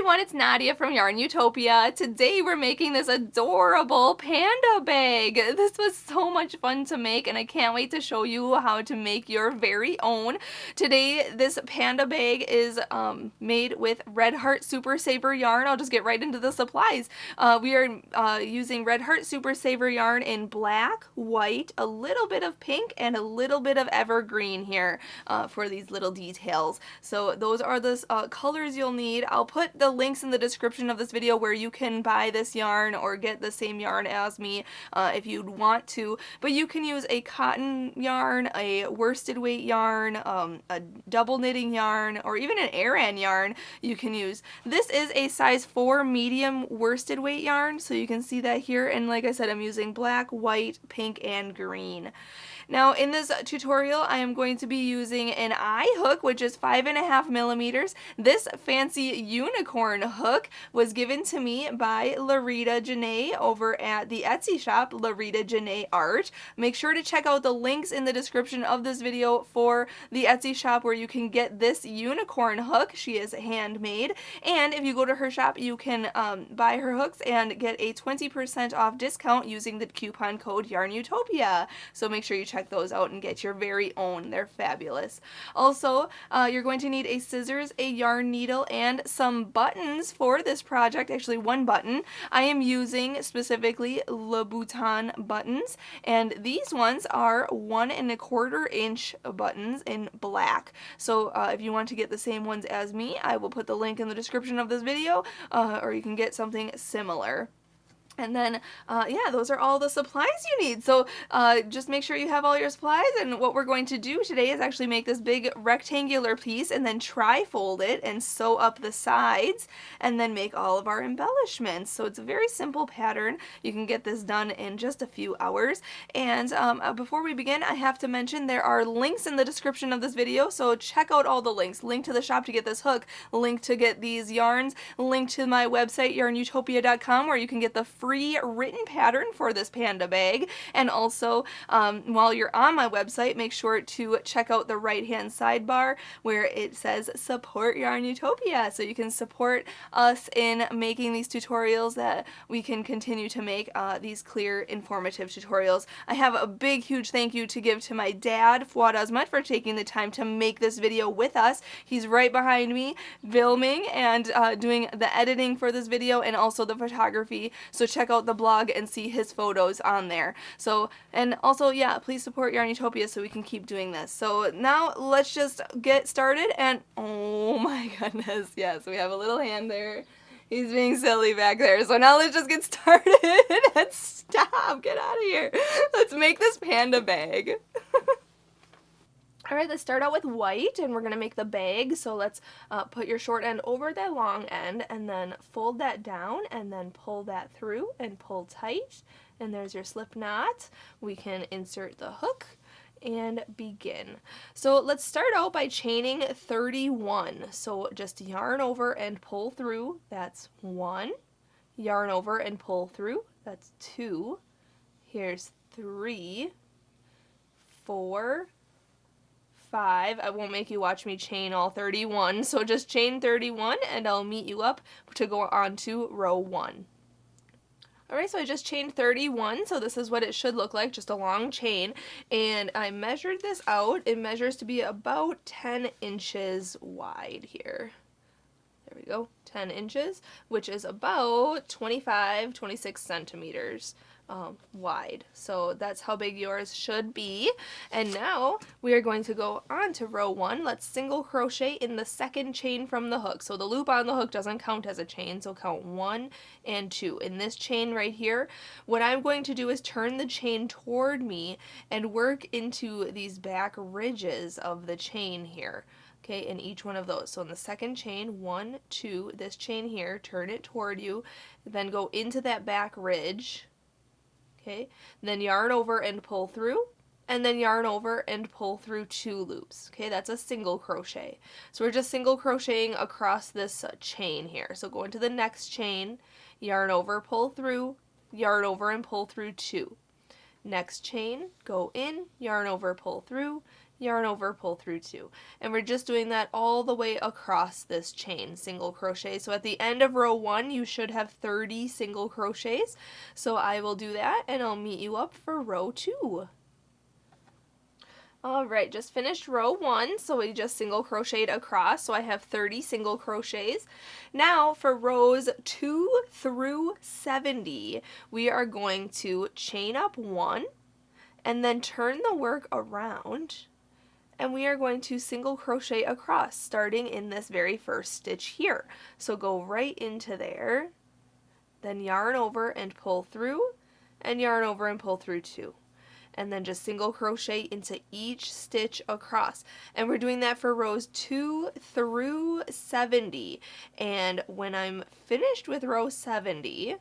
everyone, it's Nadia from YARNutopia. Today we're making this adorable panda bag. This was so much fun to make and I can't wait to show you how to make your very own. Today this panda bag is made with Red Heart Super Saver yarn. I'll just get right into the supplies. We are using Red Heart Super Saver yarn in black, white, a little bit of pink, and a little bit of evergreen here for these little details. So those are the colors you'll need. I'll put the links in the description of this video where you can buy this yarn or get the same yarn as me if you'd want to. But you can use a cotton yarn, a worsted weight yarn, a double knitting yarn, or even an Aran yarn you can use. This is a size 4 medium worsted weight yarn, so you can see that here. And like I said, I'm using black, white, pink, and green. Now in this tutorial I am going to be using an eye hook, which is 5.5 millimeters. This fancy unicorn hook was given to me by Larita Janae over at the Etsy shop, Larita Janae Art. Make sure to check out the links in the description of this video for the Etsy shop where you can get this unicorn hook. She is handmade, and if you go to her shop you can buy her hooks and get a 20% off discount using the coupon code YARNutopia. So make sure you check those out and get your very own. They're fabulous. Also, you're going to need a scissors, a yarn needle, and some buttons for this project. Actually, one button. I am using specifically Louboutin buttons, and these ones are 1 1/4 inch buttons in black. So if you want to get the same ones as me, I will put the link in the description of this video, or you can get something similar. And then, yeah, those are all the supplies you need. So just make sure you have all your supplies, and what we're going to do today is actually make this big rectangular piece and then tri-fold it and sew up the sides and then make all of our embellishments. So it's a very simple pattern. You can get this done in just a few hours. And before we begin, I have to mention there are links in the description of this video, so check out all the links. Link to the shop to get this hook, link to get these yarns, link to my website, YARNutopia.com, where you can get the free written pattern for this panda bag. And also, while you're on my website, make sure to check out the right hand sidebar where it says support YARNutopia, so you can support us in making these tutorials that we can continue to make these clear, informative tutorials. I have a big, huge thank you to give to my dad, Fuad Azmat, for taking the time to make this video with us. He's right behind me filming and doing the editing for this video and also the photography. So check out the blog and see his photos on there. So, and also, yeah, please support YARNutopia so we can keep doing this. So now let's just get started, and oh my goodness, yes, we have a little hand there. He's being silly back there. So now let's just get started and stop, get out of here. Let's make this panda bag. Alright, let's start out with white, and we're going to make the bag. So let's put your short end over the long end, and then fold that down, and then pull that through, and pull tight. And there's your slip knot. We can insert the hook, and begin. So let's start out by chaining 31. So just yarn over and pull through, that's 1. Yarn over and pull through, that's 2. Here's 3, 4, 5. I won't make you watch me chain all 31, so just chain 31 and I'll meet you up to go on to row 1. Alright, so I just chained 31, so this is what it should look like, just a long chain, and I measured this out. It measures to be about 10 inches wide here. There we go, 10 inches, which is about 26 centimeters. Wide. So that's how big yours should be. And now we are going to go on to row 1. Let's single crochet in the second chain from the hook. So the loop on the hook doesn't count as a chain, so count 1 and 2. In this chain right here, what I'm going to do is turn the chain toward me and work into these back ridges of the chain here. Okay, in each one of those. So in the second chain, 1, 2, this chain here, turn it toward you, then go into that back ridge. Okay, then yarn over and pull through, and then yarn over and pull through 2 loops. Okay, that's a single crochet. So we're just single crocheting across this chain here. So go into the next chain, yarn over, pull through, yarn over and pull through 2. Next chain, go in, yarn over, pull through, yarn over, pull through 2. And we're just doing that all the way across this chain, single crochet. So at the end of row 1, you should have 30 single crochets. So I will do that and I'll meet you up for row 2. Alright, just finished row 1, so we just single crocheted across, so I have 30 single crochets. Now for rows 2 through 70, we are going to chain up 1, and then turn the work around, and we are going to single crochet across, starting in this very first stitch here. So go right into there, then yarn over and pull through, and yarn over and pull through 2. And then just single crochet into each stitch across. And we're doing that for rows 2 through 70. And when I'm finished with row 70,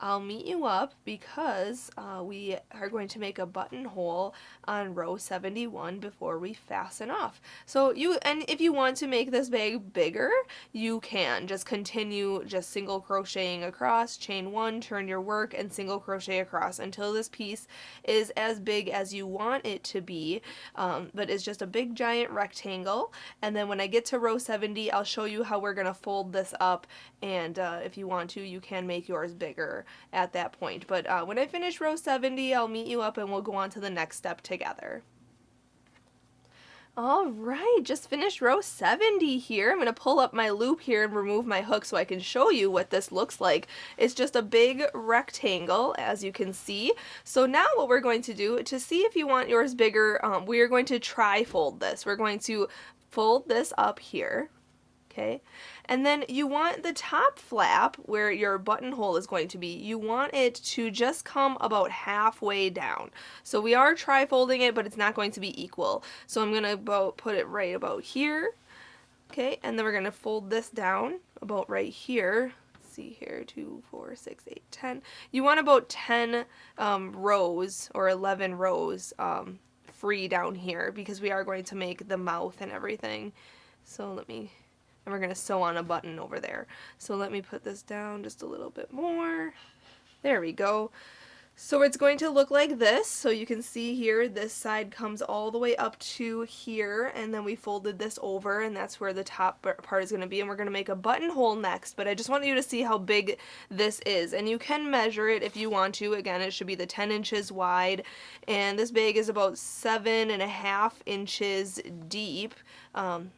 I'll meet you up because we are going to make a buttonhole on row 71 before we fasten off. So if you want to make this bag bigger, you can just continue just single crocheting across, chain 1, turn your work, and single crochet across until this piece is as big as you want it to be, but it's just a big giant rectangle. And then when I get to row 70, I'll show you how we're going to fold this up, and if you want to, you can make yours bigger at that point. But when I finish row 70, I'll meet you up and we'll go on to the next step together. Alright, just finished row 70 here. I'm going to pull up my loop here and remove my hook so I can show you what this looks like. It's just a big rectangle, as you can see. So now what we're going to do, to see if you want yours bigger, we are going to tri-fold this. We're going to fold this up here. Okay, and then you want the top flap where your buttonhole is going to be, you want it to just come about halfway down. So we are tri-folding it, but it's not going to be equal. So I'm going to put it right about here. Okay, and then we're going to fold this down about right here. Let's see here, 2, 4, 6, 8, 10. You want about 10 rows or 11 rows free down here because we are going to make the mouth and everything. So and we're going to sew on a button over there. So let me put this down just a little bit more. There we go. So it's going to look like this. So you can see here, this side comes all the way up to here, and then we folded this over, and that's where the top part is going to be, and we're going to make a buttonhole next. But I just want you to see how big this is, and you can measure it if you want to. Again, it should be the 10 inches wide, and this bag is about 7.5 inches deep,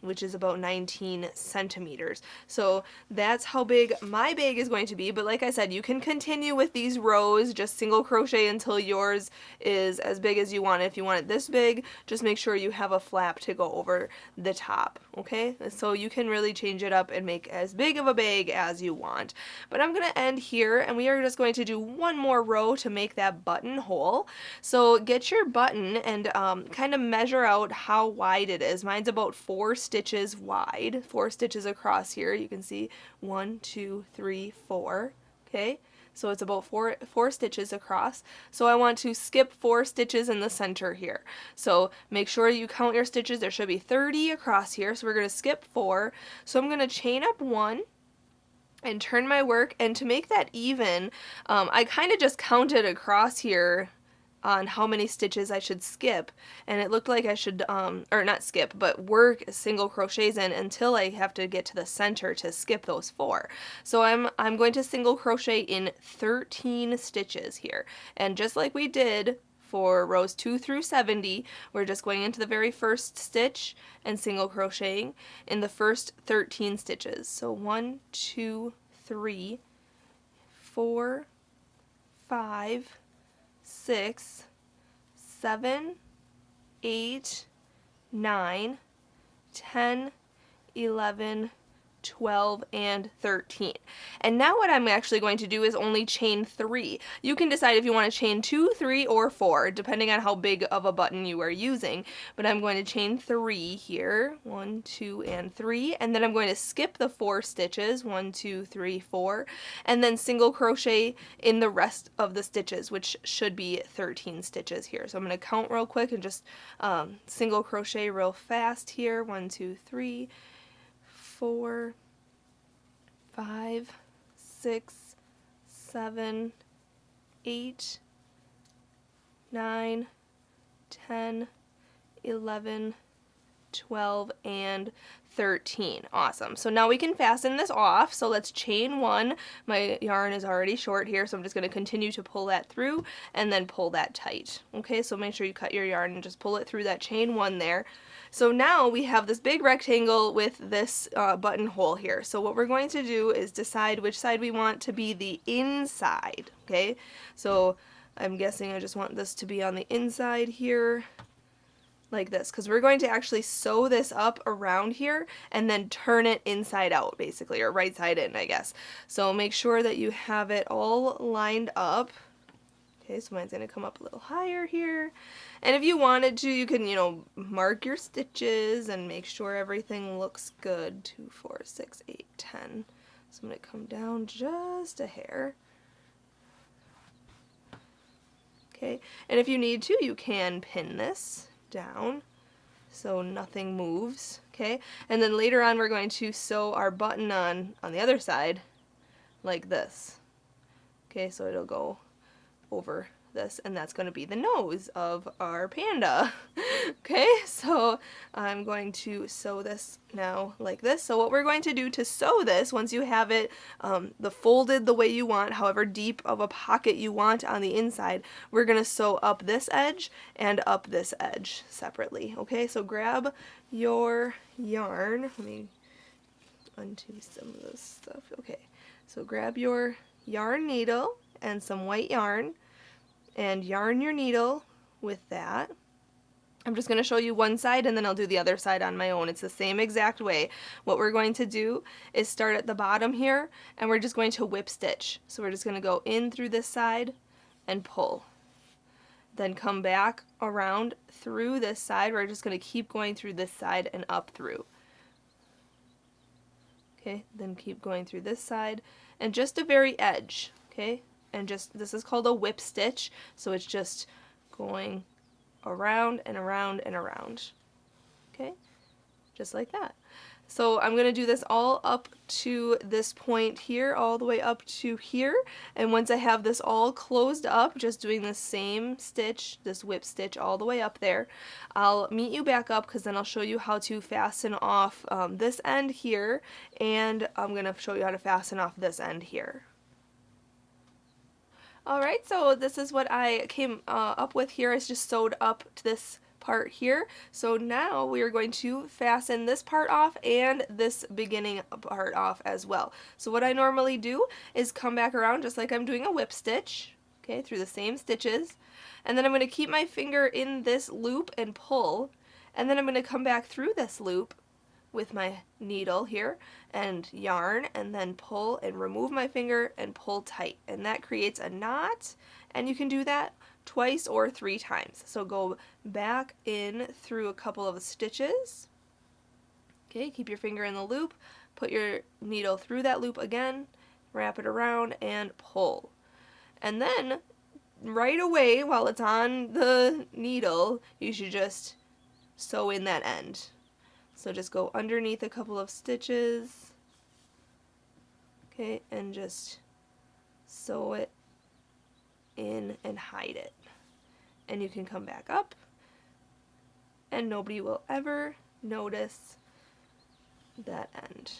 which is about 19 centimeters. So that's how big my bag is going to be, but like I said, you can continue with these rows, just single crochet until yours is as big as you want it. If you want it this big, just make sure you have a flap to go over the top, okay? So you can really change it up and make as big of a bag as you want. But I'm going to end here, and we are just going to do one more row to make that buttonhole. So get your button and kind of measure out how wide it is. Mine's about 4 stitches wide, 4 stitches across here. You can see 1, 2, 3, 4, okay? So it's about four stitches across. So I want to skip 4 stitches in the center here. So make sure you count your stitches. There should be 30 across here. So we're going to skip 4. So I'm going to chain up 1 and turn my work. And to make that even, I kind of just counted across here on how many stitches I should skip, and it looked like I should, or not skip, but work single crochets in until I have to get to the center to skip those 4. So I'm going to single crochet in 13 stitches here, and just like we did for rows 2 through 70, we're just going into the very first stitch and single crocheting in the first 13 stitches. So 1, 2, 3, 4, 5, 6, 7, 8, 9, 10, 11, 12, and 13. And now what I'm actually going to do is only chain 3. You can decide if you want to chain 2, 3, or 4, depending on how big of a button you are using. But I'm going to chain 3 here, 1, 2, and 3, and then I'm going to skip the 4 stitches, 1, 2, 3, 4, and then single crochet in the rest of the stitches, which should be 13 stitches here. So I'm going to count real quick and just single crochet real fast here, 1, 2, 3, 4, 5, 6, 7, 8, 9, 10, 11, 12, and 13. Awesome. So now we can fasten this off. So let's chain one. My yarn is already short here, so I'm just going to continue to pull that through and then pull that tight. Okay, so make sure you cut your yarn and just pull it through that chain one there. So now we have this big rectangle with this buttonhole here. So what we're going to do is decide which side we want to be the inside. Okay, so I'm guessing I just want this to be on the inside here, like this, because we're going to actually sew this up around here and then turn it inside out, basically, or right side in, I guess. So make sure that you have it all lined up. Okay, so mine's going to come up a little higher here. And if you wanted to, you can, you know, mark your stitches and make sure everything looks good. 2, 4, 6, 8, 10. So I'm going to come down just a hair. Okay, and if you need to, you can pin this down so nothing moves. Okay, and then later on we're going to sew our button on the other side like this. Okay, so it'll go over this, and that's going to be the nose of our panda. Okay, so I'm going to sew this now like this. So what we're going to do to sew this, once you have it folded the way you want, however deep of a pocket you want on the inside, we're going to sew up this edge and up this edge separately. Okay, so grab your yarn. Let me undo some of this stuff. Okay, so grab your yarn needle and some white yarn, and yarn your needle with that. I'm just going to show you one side and then I'll do the other side on my own. It's the same exact way. What we're going to do is start at the bottom here, and we're just going to whip stitch. So we're just going to go in through this side and pull. Then come back around through this side. We're just going to keep going through this side and up through. Okay, then keep going through this side and just a very edge. Okay, and just, this is called a whip stitch, so it's just going around and around and around. Okay, just like that. So I'm going to do this all up to this point here, all the way up to here, and once I have this all closed up, just doing the same stitch, this whip stitch all the way up there, I'll meet you back up, because then I'll show you how to fasten off this end here, and I'm going to show you how to fasten off this end here. Alright, so this is what I came up with here. I just sewed up to this part here. So now we are going to fasten this part off and this beginning part off as well. So what I normally do is come back around just like I'm doing a whip stitch, okay, through the same stitches, and then I'm going to keep my finger in this loop and pull, and then I'm going to come back through this loop with my needle here and yarn, and then pull and remove my finger and pull tight, and that creates a knot, and you can do that twice or 3 times. So go back in through a couple of stitches. Okay, keep your finger in the loop, put your needle through that loop again, wrap it around and pull, and then right away while it's on the needle you should just sew in that end. So just go underneath a couple of stitches, okay, and just sew it in and hide it. And you can come back up and nobody will ever notice that end.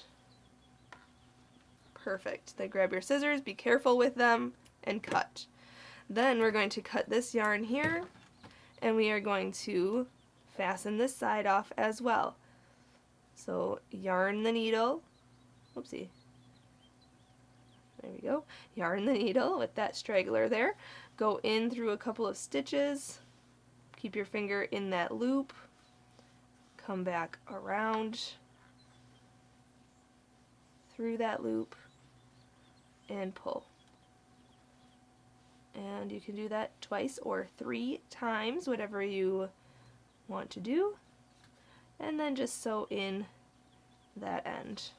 Perfect. Then grab your scissors, be careful with them, and cut. Then we're going to cut this yarn here, and we are going to fasten this side off as well. So yarn the needle, whoopsie, there we go, yarn the needle with that straggler there, go in through a couple of stitches, keep your finger in that loop, come back around through that loop and pull. And you can do that twice or 3 times, whatever you want to do. And then just sew in that end.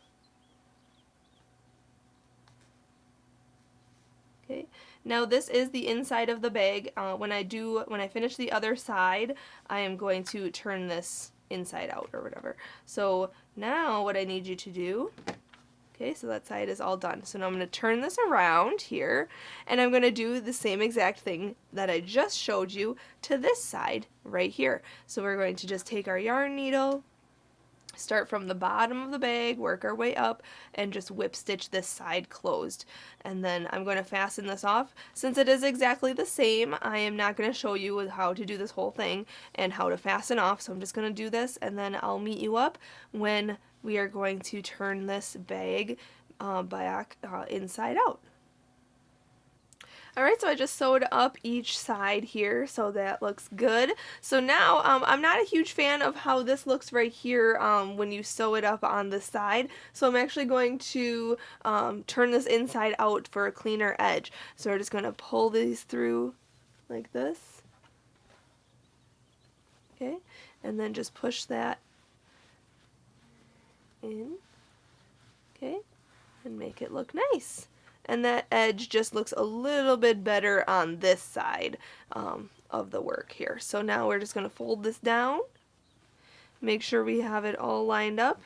Okay, now this is the inside of the bag. When I finish the other side, I am going to turn this inside out or whatever. So now what I need you to do, okay, so that side is all done. So now I'm going to turn this around here, and I'm going to do the same exact thing that I just showed you to this side right here. So we're going to just take our yarn needle, start from the bottom of the bag, work our way up, and just whip stitch this side closed. And then I'm going to fasten this off. Since it is exactly the same, I am not going to show you how to do this whole thing and how to fasten off, so I'm just going to do this, and then I'll meet you up when we are going to turn this bag back inside out. Alright, so I just sewed up each side here, so that looks good. So now, I'm not a huge fan of how this looks right here when you sew it up on the side, so I'm actually going to turn this inside out for a cleaner edge. So we're just going to pull these through like this, okay, and then just push that in, okay, and make it look nice. And that edge just looks a little bit better on this side of the work here. So now we're just going to fold this down, make sure we have it all lined up.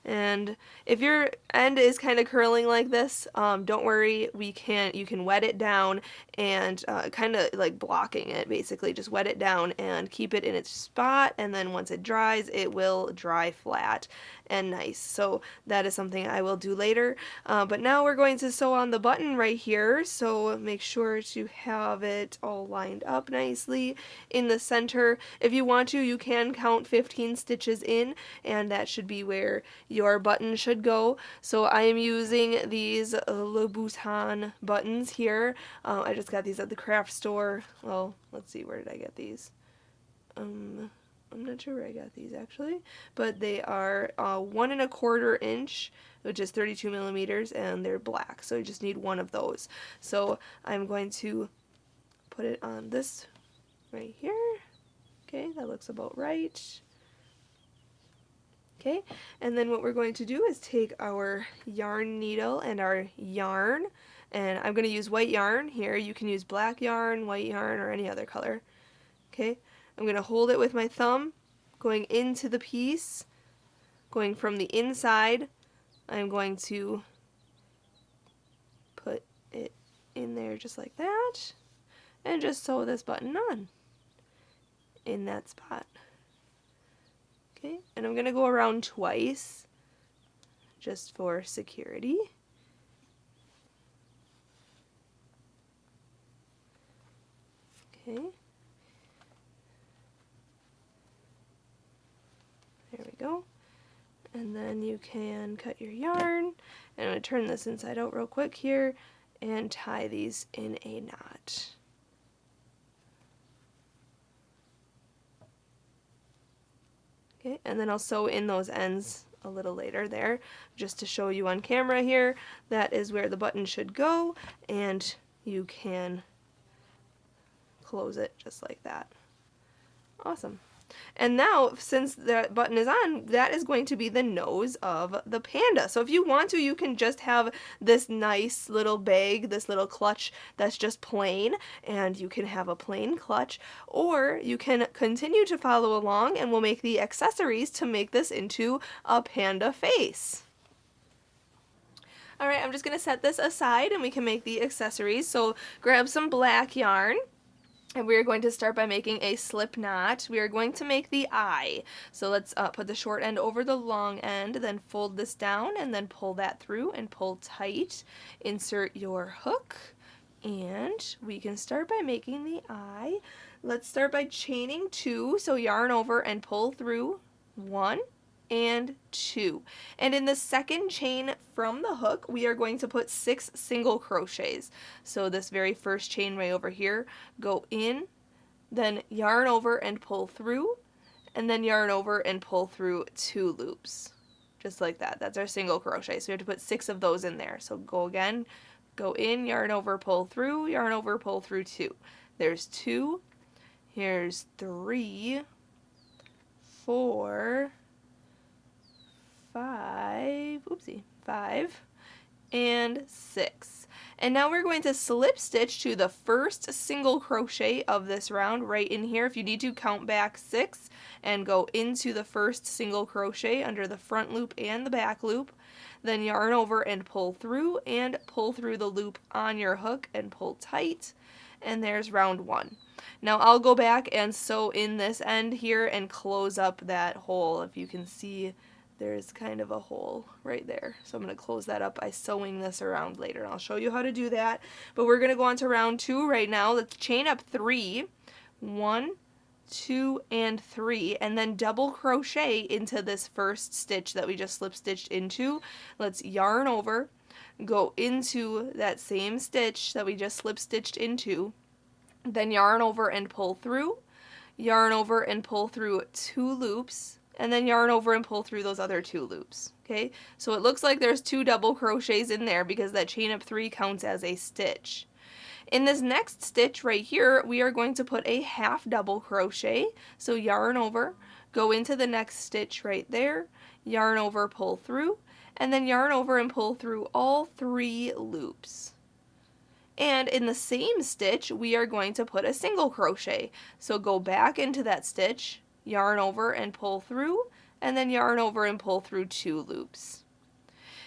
And if your end is kind of curling like this, don't worry, you can wet it down and kind of like blocking it, basically just wet it down and keep it in its spot, and then once it dries it will dry flat and nice. So that is something I will do later, but now we're going to sew on the button right here, so make sure to have it all lined up nicely in the center. If you want to, you can count 15 stitches in, and that should be where your button should go. So I am using these Louboutin buttons here. I just got these at the craft store. Well, let's see, where did I get these? I'm not sure where I got these actually, but they are 1 1/4 inch, which is 32 millimeters, and they're black, so you just need one of those. So I'm going to put it on this right here. Okay, that looks about right. Okay, and then what we're going to do is take our yarn needle and our yarn, and I'm going to use white yarn here. You can use black yarn, white yarn, or any other color. Okay, I'm going to hold it with my thumb, going into the piece, going from the inside. I'm going to put it in there just like that, and just sew this button on in that spot. Okay, and I'm going to go around twice just for security. Okay. There we go. And then you can cut your yarn. And I'm going to turn this inside out real quick here and tie these in a knot. Okay, and then I'll sew in those ends a little later there, just to show you on camera here. That is where the button should go, and you can close it just like that. Awesome. And now, since the button is on, that is going to be the nose of the panda. So if you want to, you can just have this nice little bag, this little clutch that's just plain, and you can have a plain clutch, or you can continue to follow along and we'll make the accessories to make this into a panda face. Alright, I'm just going to set this aside and we can make the accessories. So grab some black yarn. And we are going to start by making a slip knot. We are going to make the eye. So let's put the short end over the long end, then fold this down and then pull that through and pull tight. Insert your hook and we can start by making the eye. Let's start by chaining 2. So yarn over and pull through 1 and 2. And in the second chain from the hook, we are going to put 6 single crochets. So this very first chain right over here, go in, then yarn over and pull through, and then yarn over and pull through 2 loops. Just like that. That's our single crochet. So we have to put 6 of those in there. So go again, go in, yarn over, pull through, yarn over, pull through 2. There's 2, here's 3, 4, 5, oopsie, 5, and 6. And now we're going to slip stitch to the first single crochet of this round right in here. If you need to, count back 6 and go into the first single crochet under the front loop and the back loop. Then yarn over and pull through the loop on your hook and pull tight. And there's round 1. Now I'll go back and sew in this end here and close up that hole, if you can see there's kind of a hole right there. So I'm going to close that up by sewing this around later. I'll show you how to do that. But we're going to go on to round 2 right now. Let's chain up 3. 1, 2, and 3, and then double crochet into this first stitch that we just slip stitched into. Let's yarn over, go into that same stitch that we just slip stitched into, then yarn over and pull through, yarn over and pull through 2 loops, and then yarn over and pull through those other 2 loops. Okay, so it looks like there's 2 double crochets in there because that chain up 3 counts as a stitch. In this next stitch right here, we are going to put a half double crochet. So yarn over, go into the next stitch right there, yarn over, pull through, and then yarn over and pull through all 3 loops. And in the same stitch, we are going to put a single crochet. So go back into that stitch, yarn over and pull through, and then yarn over and pull through 2 loops.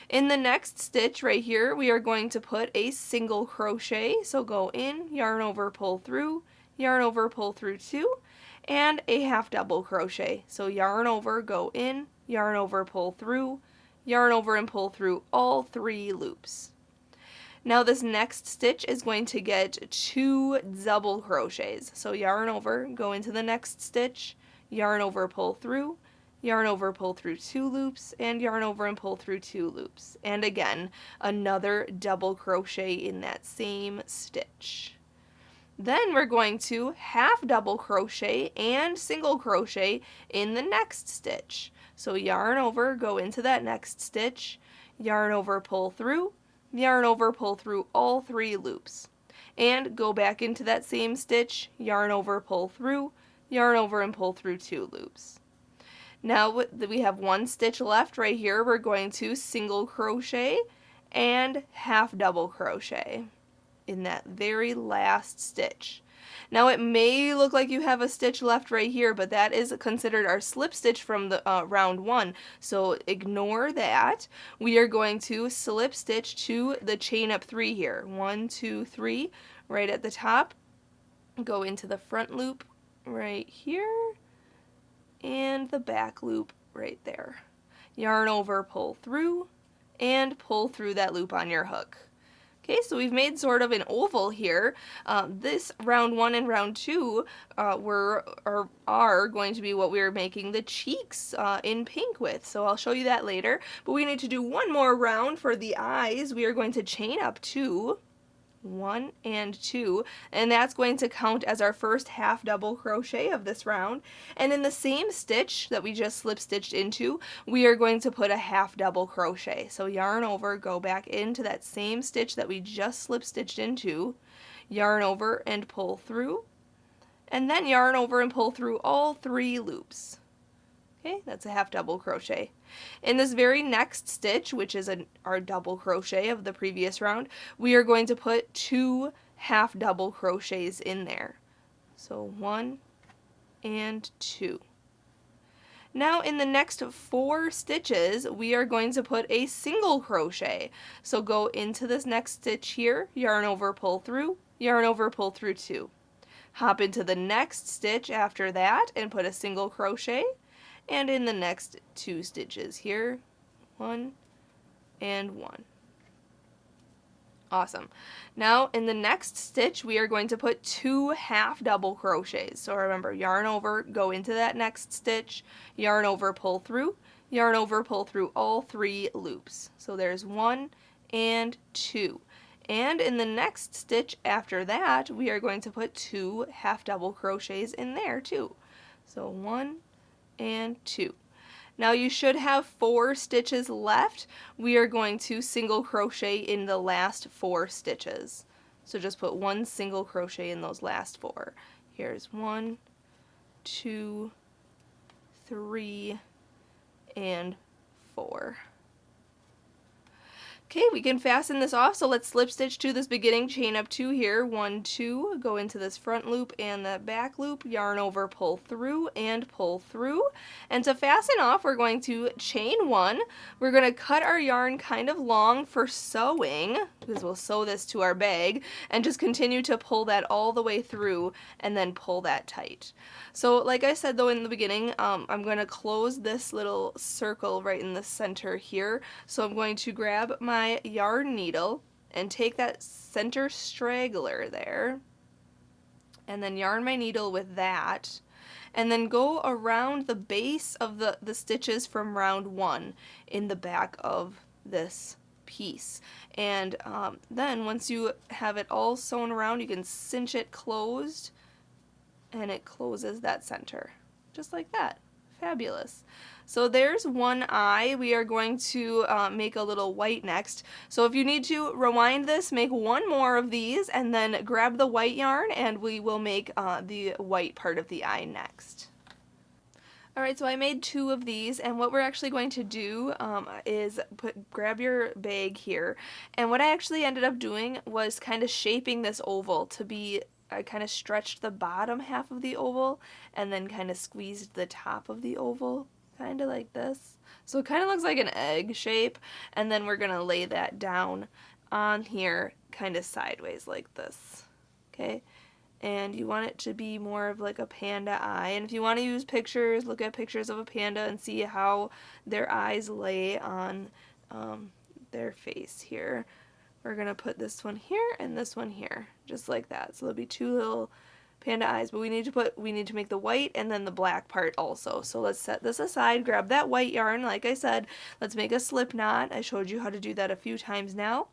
In the next stitch right here, we are going to put a single crochet. So go in, yarn over, pull through, yarn over, pull through 2, and a half double crochet. So yarn over, go in, yarn over, pull through, yarn over and pull through all 3 loops. Now this next stitch is going to get 2 double crochets. So yarn over, go into the next stitch, yarn over, pull through, yarn over, pull through 2 loops, and yarn over and pull through 2 loops. And again, another double crochet in that same stitch. Then we're going to half double crochet and single crochet in the next stitch. So yarn over, go into that next stitch, yarn over, pull through, yarn over, pull through all 3 loops. And go back into that same stitch, yarn over, pull through, yarn over and pull through 2 loops. Now we have 1 stitch left right here. We're going to single crochet and half double crochet in that very last stitch. Now it may look like you have a stitch left right here, but that is considered our slip stitch from the round 1. So ignore that. We are going to slip stitch to the chain up 3 here. 1, 2, 3, right at the top. Go into the front loop right here, and the back loop right there. Yarn over, pull through, and pull through that loop on your hook. Okay, so we've made sort of an oval here. This round 1 and round 2 are going to be what we're making the cheeks in pink with. So I'll show you that later. But we need to do one more round for the eyes. We are going to chain up 2. 1 and 2, and that's going to count as our first half double crochet of this round. And in the same stitch that we just slip stitched into, we are going to put a half double crochet. So yarn over, go back into that same stitch that we just slip stitched into, yarn over and pull through, and then yarn over and pull through all 3 loops. Okay, that's a half double crochet. In this very next stitch, which is our double crochet of the previous round, we are going to put 2 half double crochets in there. So 1 and 2. Now in the next 4 stitches, we are going to put a single crochet. So go into this next stitch here, yarn over, pull through, yarn over, pull through 2. Hop into the next stitch after that and put a single crochet. And in the next 2 stitches here, 1 and 1. Awesome. Now in the next stitch, we are going to put 2 half double crochets. So remember, yarn over, go into that next stitch, yarn over, pull through, yarn over, pull through all 3 loops. So there's 1 and 2. And in the next stitch after that, we are going to put 2 half double crochets in there too. So 1 and 2. Now you should have 4 stitches left. We are going to single crochet in the last 4 stitches. So just put 1 single crochet in those last 4. Here's 1, 2, 3, and 4. Okay, we can fasten this off, so let's slip stitch to this beginning, chain up 2 here, 1, 2, go into this front loop and that back loop, yarn over, pull through, and pull through. And to fasten off, we're going to chain 1. We're going to cut our yarn kind of long for sewing, because we'll sew this to our bag, and just continue to pull that all the way through, and then pull that tight. So like I said though in the beginning, I'm going to close this little circle right in the center here, so I'm going to grab my yarn needle and take that center straggler there and then yarn my needle with that and then go around the base of the stitches from round 1 in the back of this piece. And then once you have it all sewn around, you can cinch it closed and it closes that center just like that. Fabulous. So there's one eye. We are going to make a little white next. So if you need to rewind this, make one more of these and then grab the white yarn and we will make the white part of the eye next. Alright, so I made 2 of these, and what we're actually going to do is grab your bag here, and what I actually ended up doing was kind of shaping this oval to be, I kind of stretched the bottom half of the oval and then kind of squeezed the top of the oval, kind of like this. So it kind of looks like an egg shape, and then we're going to lay that down on here kind of sideways like this, okay? And you want it to be more of like a panda eye. And if you want to use pictures, look at pictures of a panda and see how their eyes lay on their face here. We're going to put this one here and this one here, just like that. So there'll be 2 little panda eyes, but we need to make the white and then the black part also. So let's set this aside, grab that white yarn, like I said, let's make a slip knot. I showed you how to do that a few times now.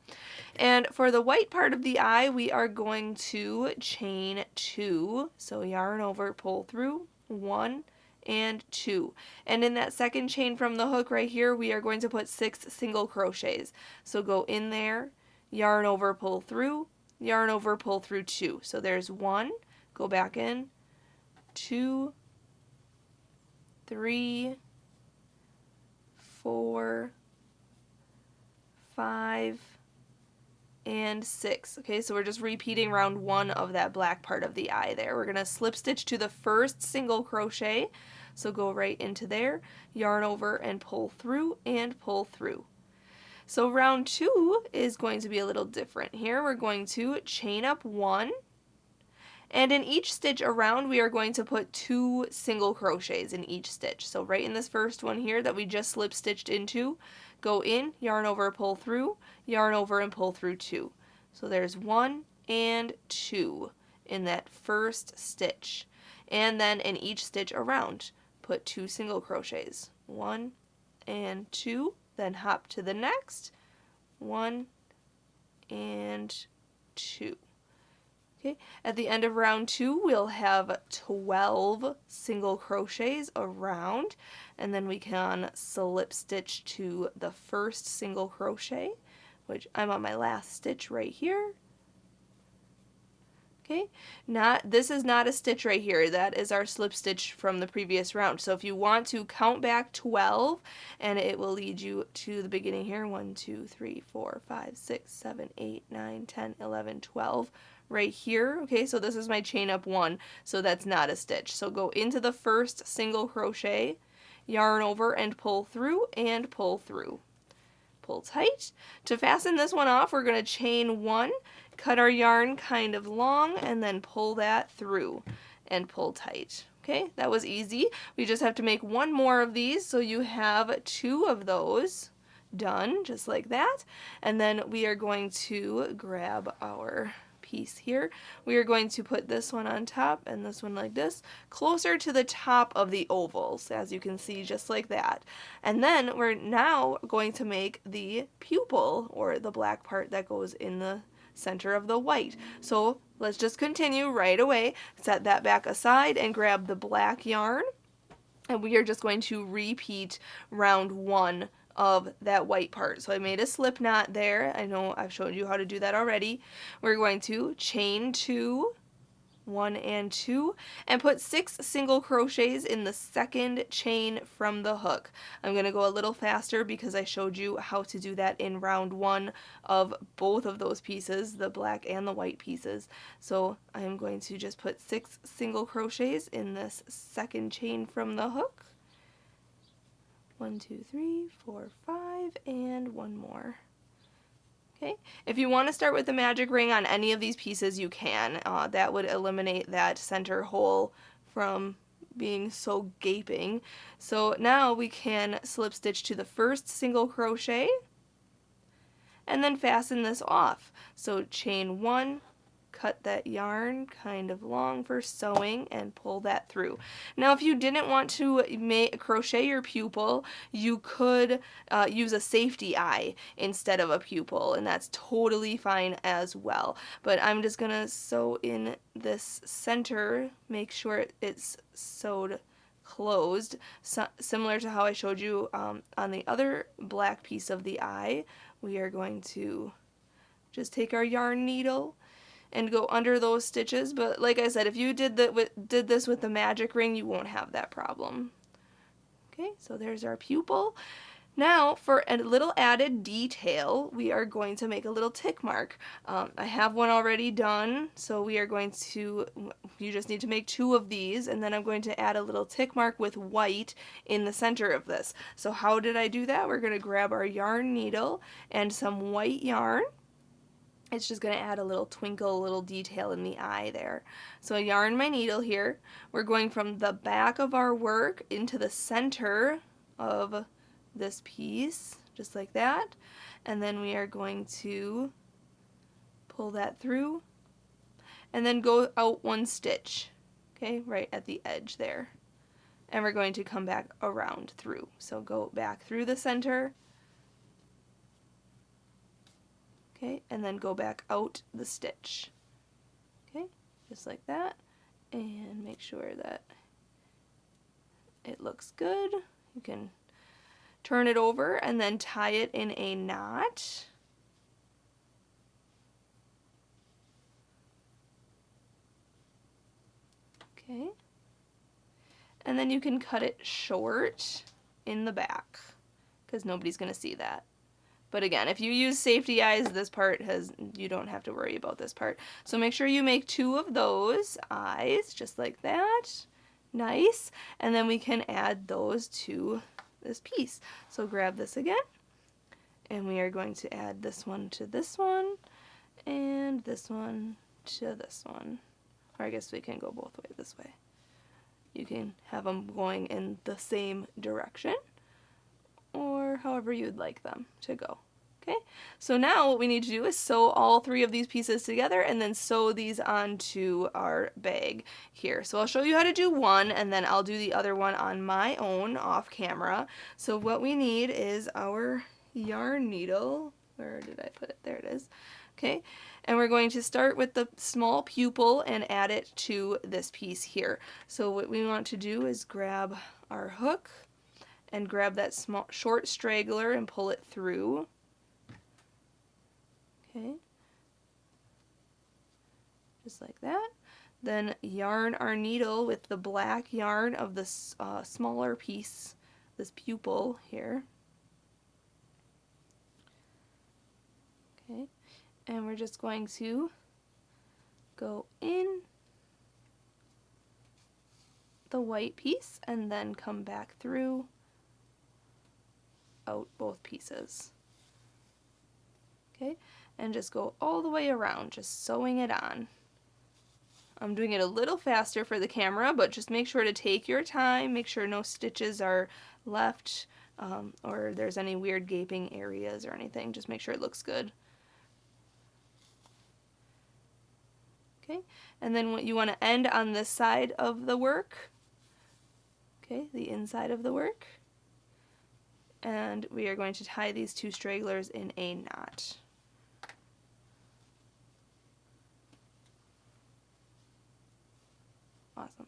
And for the white part of the eye, we are going to chain 2. So yarn over, pull through, 1 and 2. And in that second chain from the hook right here, we are going to put 6 single crochets. So go in there, yarn over, pull through, yarn over, pull through 2. So there's 1, go back in, 2, 3, 4, 5, and 6. Okay, so we're just repeating round 1 of that black part of the eye there. We're going to slip stitch to the first single crochet, so go right into there, yarn over and pull through and pull through. So round 2 is going to be a little different here. We're going to chain up 1, and in each stitch around we are going to put 2 single crochets in each stitch. So right in this first one here that we just slip stitched into, go in, yarn over, pull through, yarn over and pull through 2. So there's 1 and 2 in that first stitch. And then in each stitch around, put 2 single crochets. 1 and 2, then hop to the next, 1 and 2. Okay, at the end of round 2, we'll have 12 single crochets around, and then we can slip stitch to the first single crochet, which I'm on my last stitch right here. Okay, this is not a stitch right here. That is our slip stitch from the previous round. So if you want to count back 12, and it will lead you to the beginning here, 1, 2, 3, 4, 5, 6, 7, 8, 9, 10, 11, 12. Right here, okay, so this is my chain up 1, so that's not a stitch. So go into the first single crochet, yarn over and pull through and pull through. Pull tight. To fasten this one off, we're going to chain 1, cut our yarn kind of long, and then pull that through and pull tight. Okay, that was easy. We just have to make 1 more of these, so you have 2 of those done, just like that. And then we are going to grab our piece here. We are going to put this one on top and this one like this, closer to the top of the ovals, as you can see, just like that. And then we're now going to make the pupil, or the black part that goes in the center of the white. So let's just continue right away. Set that back aside and grab the black yarn, and we are just going to repeat round 1 of that white part. So I made a slip knot there. I know I've showed you how to do that already. We're going to chain 2, 1 and 2, and put 6 single crochets in the second chain from the hook. I'm going to go a little faster because I showed you how to do that in round 1 of both of those pieces, the black and the white pieces. So I'm going to just put 6 single crochets in this second chain from the hook. 1, 2, 3, 4, 5, and one more. Okay. If you want to start with the magic ring on any of these pieces, you can. That would eliminate that center hole from being so gaping. So now we can slip stitch to the first single crochet and then fasten this off. So chain 1, cut that yarn kind of long for sewing and pull that through. Now if you didn't want to crochet your pupil, you could use a safety eye instead of a pupil, and that's totally fine as well. But I'm just gonna sew in this center, make sure it's sewed closed, similar to how I showed you on the other black piece of the eye. We are going to just take our yarn needle and go under those stitches, but like I said, if you did this with the magic ring, you won't have that problem. Okay, so there's our pupil. Now for a little added detail, we are going to make a little tick mark. I have one already done, so we are going to, you just need to make 2 of these, and then I'm going to add a little tick mark with white in the center of this. So how did I do that? We're going to grab our yarn needle and some white yarn. It's just going to add a little twinkle, a little detail in the eye there. So I yarn my needle here. We're going from the back of our work into the center of this piece, just like that. And then we are going to pull that through and then go out 1 stitch, okay, right at the edge there. And we're going to come back around through. So go back through the center. Okay, and then go back out the stitch. Okay, just like that. And make sure that it looks good. You can turn it over and then tie it in a knot. Okay. And then you can cut it short in the back because nobody's going to see that. But again, if you use safety eyes, this part you don't have to worry about this part. So make sure you make 2 of those eyes, just like that. Nice. And then we can add those to this piece. So grab this again, and we are going to add this one to this one, and this one to this one. Or I guess we can go both ways this way. You can have them going in the same direction, or however you'd like them to go. Okay, so now what we need to do is sew all 3 of these pieces together and then sew these onto our bag here. So I'll show you how to do one, and then I'll do the other one on my own off camera. So what we need is our yarn needle. Where did I put it? There it is. Okay, and we're going to start with the small pupil and add it to this piece here. So what we want to do is grab our hook and grab that small short straggler and pull it through. Okay, just like that. Then yarn our needle with the black yarn of this smaller piece, this pupil here. Okay, and we're just going to go in the white piece and then come back through out both pieces. Okay, and just go all the way around, just sewing it on. I'm doing it a little faster for the camera, but just make sure to take your time, make sure no stitches are left or there's any weird gaping areas or anything. Just make sure it looks good. Okay, and then what you want to end on this side of the work, okay, the inside of the work, and we are going to tie these 2 stragglers in a knot. Awesome.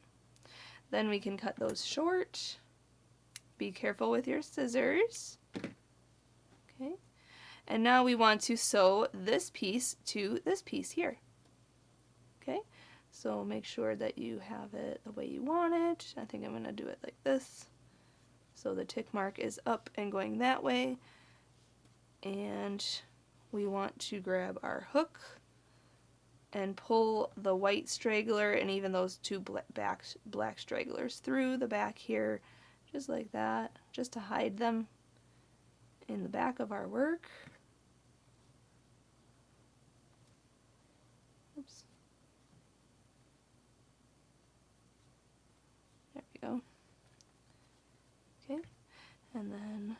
Then we can cut those short. Be careful with your scissors. Okay, and now we want to sew this piece to this piece here. Okay, So make sure that you have it the way you want it. I think I'm going to do it like this. So the tick mark is up and going that way. And we want to grab our hook and pull the white straggler and even those two black stragglers through the back here, just like that, just to hide them in the back of our work. Oops. There we go. Okay, and then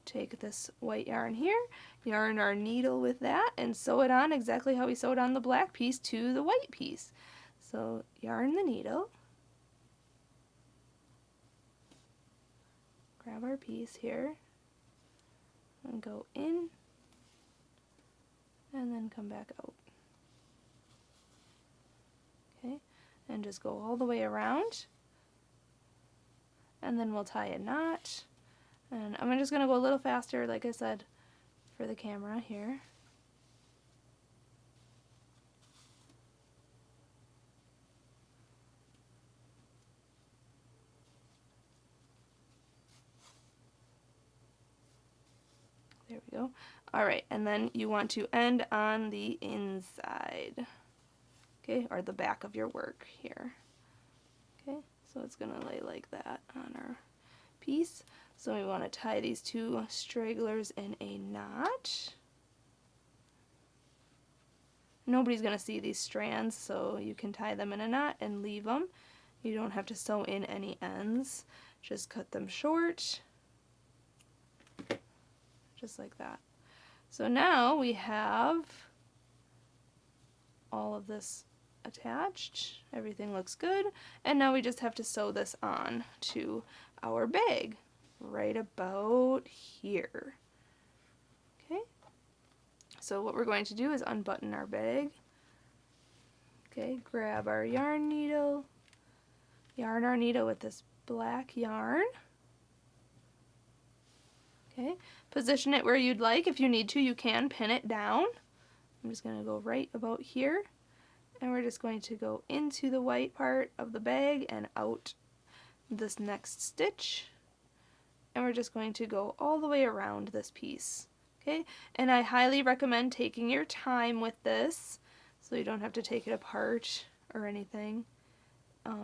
take this white yarn here, yarn our needle with that, and sew it on exactly how we sewed on the black piece to the white piece. So yarn the needle, grab our piece here, and go in, and then come back out. Okay, and just go all the way around, and then we'll tie a knot. And I'm just going to go a little faster, like I said, for the camera here. There we go. Alright, and then you want to end on the inside, okay, or the back of your work here. Okay, so it's going to lay like that on our piece. So we want to tie these two stragglers in a knot. Nobody's going to see these strands, so you can tie them in a knot and leave them. You don't have to sew in any ends. Just cut them short, just like that. So now we have all of this attached. Everything looks good. And now we just have to sew this on to our bag. Right about here. Okay, so what we're going to do is unbutton our bag. Okay, grab our yarn needle, yarn our needle with this black yarn. Okay, position it where you'd like. If you need to, you can pin it down. I'm just going to go right about here, and we're just going to go into the white part of the bag and out this next stitch. And we're just going to go all the way around this piece. Okay, and I highly recommend taking your time with this so you don't have to take it apart or anything.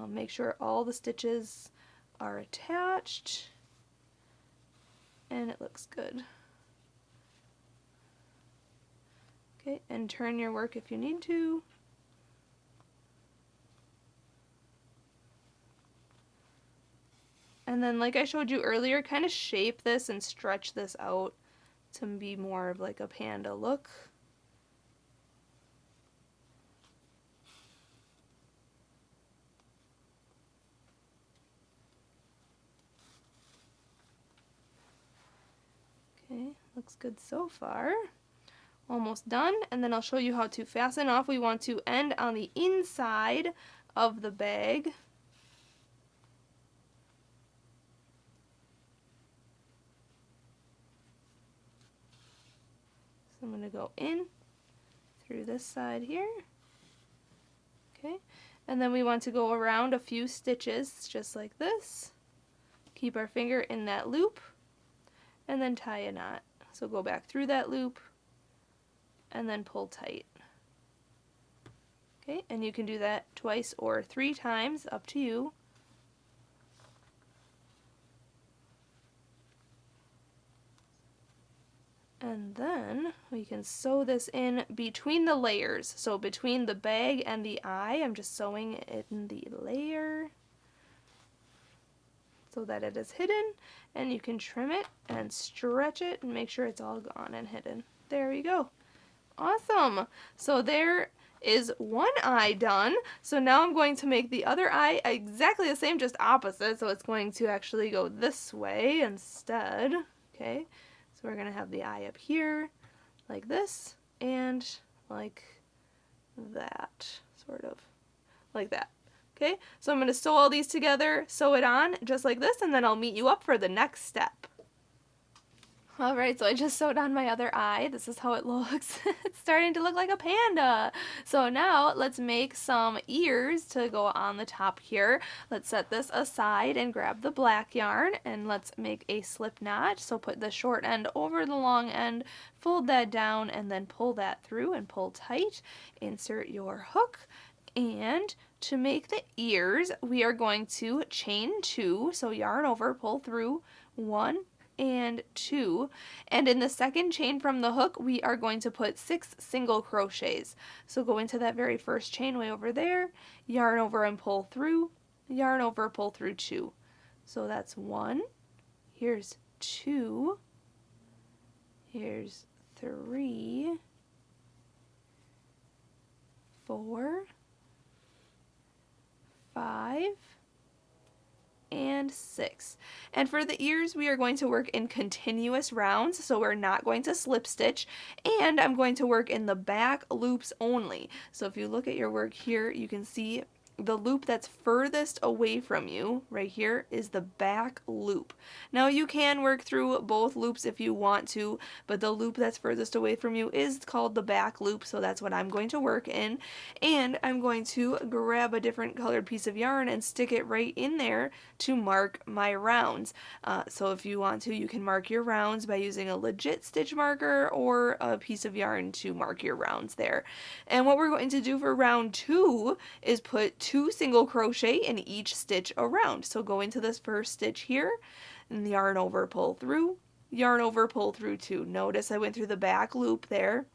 Make sure all the stitches are attached and it looks good. Okay, and turn your work if you need to. And then, like I showed you earlier, kind of shape this and stretch this out to be more of like a panda look. Okay, looks good so far. Almost done, and then I'll show you how to fasten off. We want to end on the inside of the bag. So I'm going to go in through this side here. Okay, and then we want to go around a few stitches just like this. Keep our finger in that loop and then tie a knot. So go back through that loop and then pull tight. Okay, and you can do that twice or 3 times, up to you. And then we can sew this in between the layers. So between the bag and the eye, I'm just sewing it in the layer so that it is hidden, and you can trim it and stretch it and make sure it's all gone and hidden. There we go. Awesome. So there is one eye done. So now I'm going to make the other eye exactly the same, just opposite. So it's going to actually go this way instead. Okay. So we're going to have the eye up here, like this, and like that, sort of, like that. Okay, so I'm going to sew all these together, sew it on, just like this, and then I'll meet you up for the next step. Alright, so I just sewed on my other eye. This is how it looks. It's starting to look like a panda. So now let's make some ears to go on the top here. Let's set this aside and grab the black yarn and let's make a slip knot. So put the short end over the long end, fold that down and then pull that through and pull tight. Insert your hook. And to make the ears, we are going to chain 2. So yarn over, pull through 1 and 2, and in the second chain from the hook we are going to put 6 single crochets. So go into that very first chain way over there, yarn over and pull through, yarn over, pull through 2. So that's 1, here's 2, here's 3, 4, 5, and 6. And for the ears we are going to work in continuous rounds, so we're not going to slip stitch, and I'm going to work in the back loops only. So if you look at your work here, you can see the loop that's furthest away from you right here is the back loop. Now you can work through both loops if you want to, but the loop that's furthest away from you is called the back loop, so that's what I'm going to work in. And I'm going to grab a different colored piece of yarn and stick it right in there to mark my rounds. So if you want to, you can mark your rounds by using a legit stitch marker or a piece of yarn to mark your rounds there. And what we're going to do for round 2 is put 2 single crochet in each stitch around. So go into this first stitch here and yarn over, pull through, yarn over, pull through 2. Notice I went through the back loop there.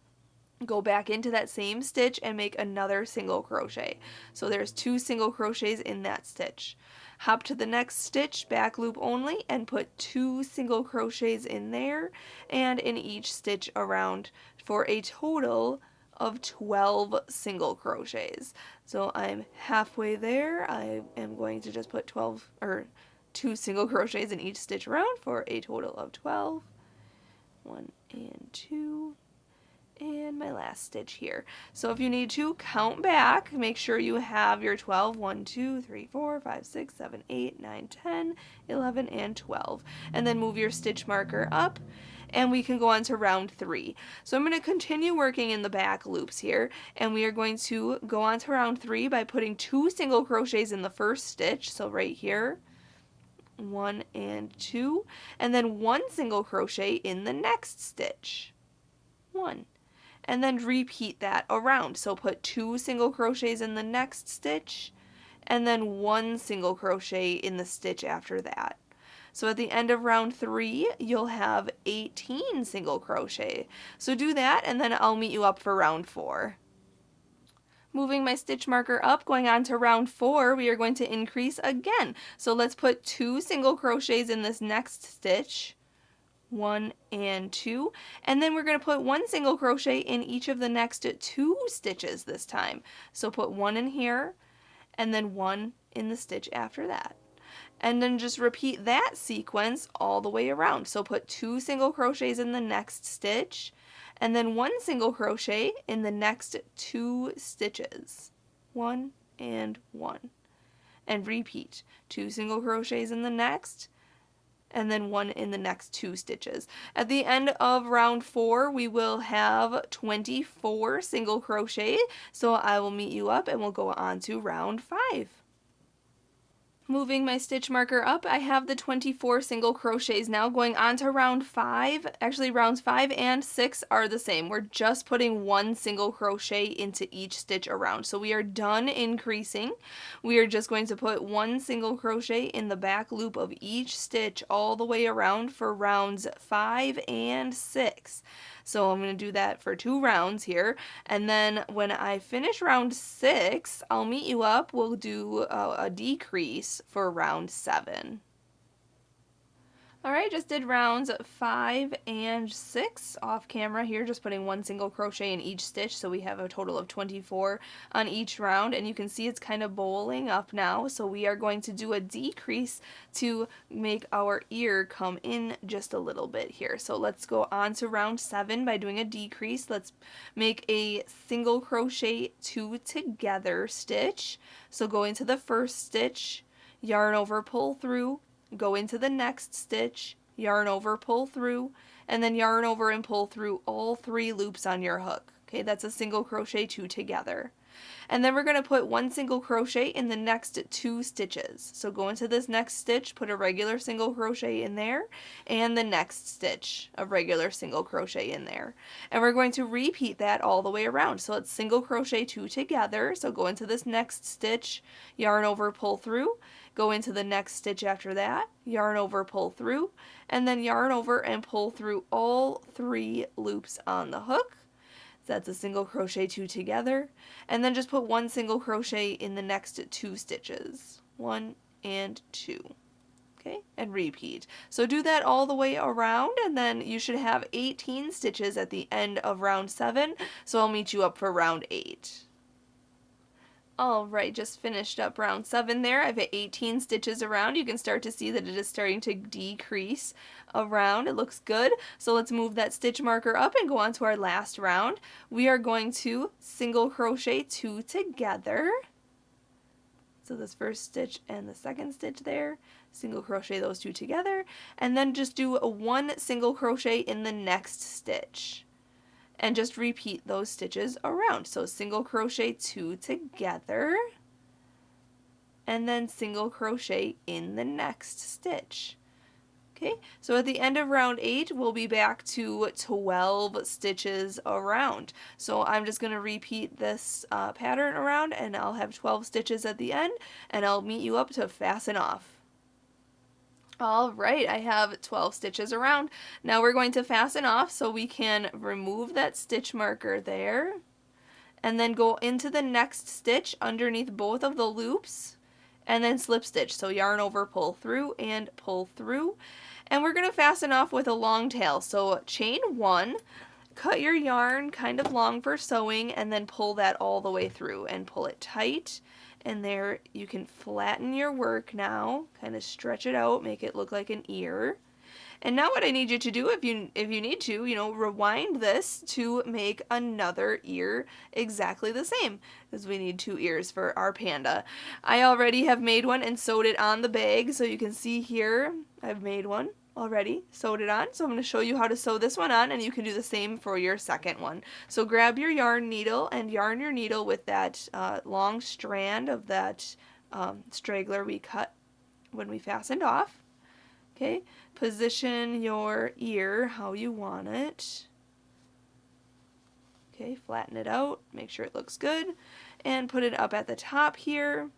Go back into that same stitch and make another single crochet. So there's 2 single crochets in that stitch. Hop to the next stitch, back loop only, and put 2 single crochets in there and in each stitch around for a total of 12 single crochets. So I'm halfway there. I am going to just put 2 single crochets in each stitch around for a total of 12. 1 and 2. And my last stitch here. So if you need to count back, make sure you have your 12, 1, 2, 3, 4, 5, 6, 7, 8, 9, 10, 11, and 12. And then move your stitch marker up and we can go on to round 3. So I'm going to continue working in the back loops here, and we are going to go on to round 3 by putting 2 single crochets in the first stitch, so right here, 1 and 2, and then 1 single crochet in the next stitch, 1. And then repeat that around. So put 2 single crochets in the next stitch and then 1 single crochet in the stitch after that. So at the end of round 3, you'll have 18 single crochet. So do that and then I'll meet you up for round 4. Moving my stitch marker up, going on to round 4, we are going to increase again. So let's put 2 single crochets in this next stitch. 1 and 2, and then we're going to put 1 single crochet in each of the next 2 stitches this time. So put 1 in here and then 1 in the stitch after that. And then just repeat that sequence all the way around. So put 2 single crochets in the next stitch and then 1 single crochet in the next 2 stitches. 1 and 1. And repeat 2 single crochets in the next and then 1 in the next 2 stitches. At the end of round 4, we will have 24 single crochet, so I will meet you up and we'll go on to round 5. Moving my stitch marker up, I have the 24 single crochets now. Going on to round 5, actually rounds 5 and 6 are the same. We're just putting 1 single crochet into each stitch around. So we are done increasing. We are just going to put 1 single crochet in the back loop of each stitch all the way around for rounds 5 and 6. So I'm going to do that for 2 rounds here, and then when I finish round 6, I'll meet you up. We'll do a decrease for round 7. Alright, just did rounds 5 and 6 off camera here, just putting 1 single crochet in each stitch, so we have a total of 24 on each round, and you can see it's kind of bowling up now, so we are going to do a decrease to make our ear come in just a little bit here. So let's go on to round 7 by doing a decrease. Let's make a single crochet 2 together stitch. So go into the first stitch, yarn over, pull through, go into the next stitch, yarn over, pull through, and then yarn over and pull through all 3 loops on your hook. Okay, that's a single crochet 2 together. And then we're going to put 1 single crochet in the next 2 stitches. So go into this next stitch, put a regular single crochet in there, and the next stitch, a regular single crochet in there. And we're going to repeat that all the way around. So it's single crochet 2 together. So go into this next stitch, yarn over, pull through, go into the next stitch after that, yarn over, pull through, and then yarn over and pull through all 3 loops on the hook. So that's a single crochet 2 together, and then just put 1 single crochet in the next 2 stitches, 1 and 2, okay, and repeat. So do that all the way around, and then you should have 18 stitches at the end of round 7, so I'll meet you up for round 8. Alright, just finished up round 7 there. I've 18 stitches around. You can start to see that it is starting to decrease around. It looks good. So let's move that stitch marker up and go on to our last round. We are going to single crochet 2 together. So this first stitch and the second stitch there, single crochet those 2 together, and then just do 1 single crochet in the next stitch. And just repeat those stitches around. So single crochet 2 together, and then single crochet in the next stitch. Okay, so at the end of round 8, we'll be back to 12 stitches around. So I'm just going to repeat this pattern around, and I'll have 12 stitches at the end, and I'll meet you up to fasten off. Alright, I have 12 stitches around. Now we're going to fasten off, so we can remove that stitch marker there, and then go into the next stitch underneath both of the loops, and then slip stitch. So yarn over, pull through, and pull through. And we're going to fasten off with a long tail. So chain 1, cut your yarn kind of long for sewing, and then pull that all the way through and pull it tight. And there you can flatten your work now, kind of stretch it out, make it look like an ear. And now what I need you to do, if you need to, rewind this to make another ear exactly the same, because we need 2 ears for our panda. I already have made one and sewed it on the bag, so you can see here I've made one already, sewed it on. So I'm going to show you how to sew this one on, and you can do the same for your second one. So grab your yarn needle and yarn your needle with that long strand of that straggler we cut when we fastened off. Okay, position your ear how you want it. Okay, flatten it out, make sure it looks good, and put it up at the top here,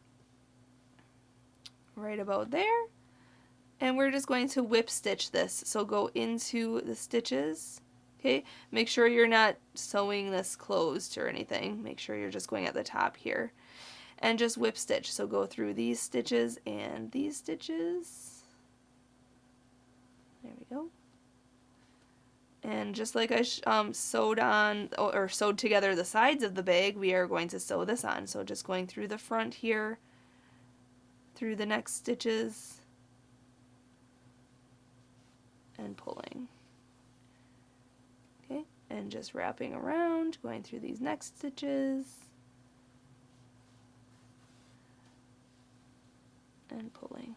right about there. And we're just going to whip stitch this. So go into the stitches. Okay, make sure you're not sewing this closed or anything. Make sure you're just going at the top here. And just whip stitch. So go through these stitches and these stitches. There we go. And just like I sewed on or sewed together the sides of the bag, we are going to sew this on. So just going through the front here, through the next stitches, and pulling. Okay, and just wrapping around, going through these next stitches, and pulling.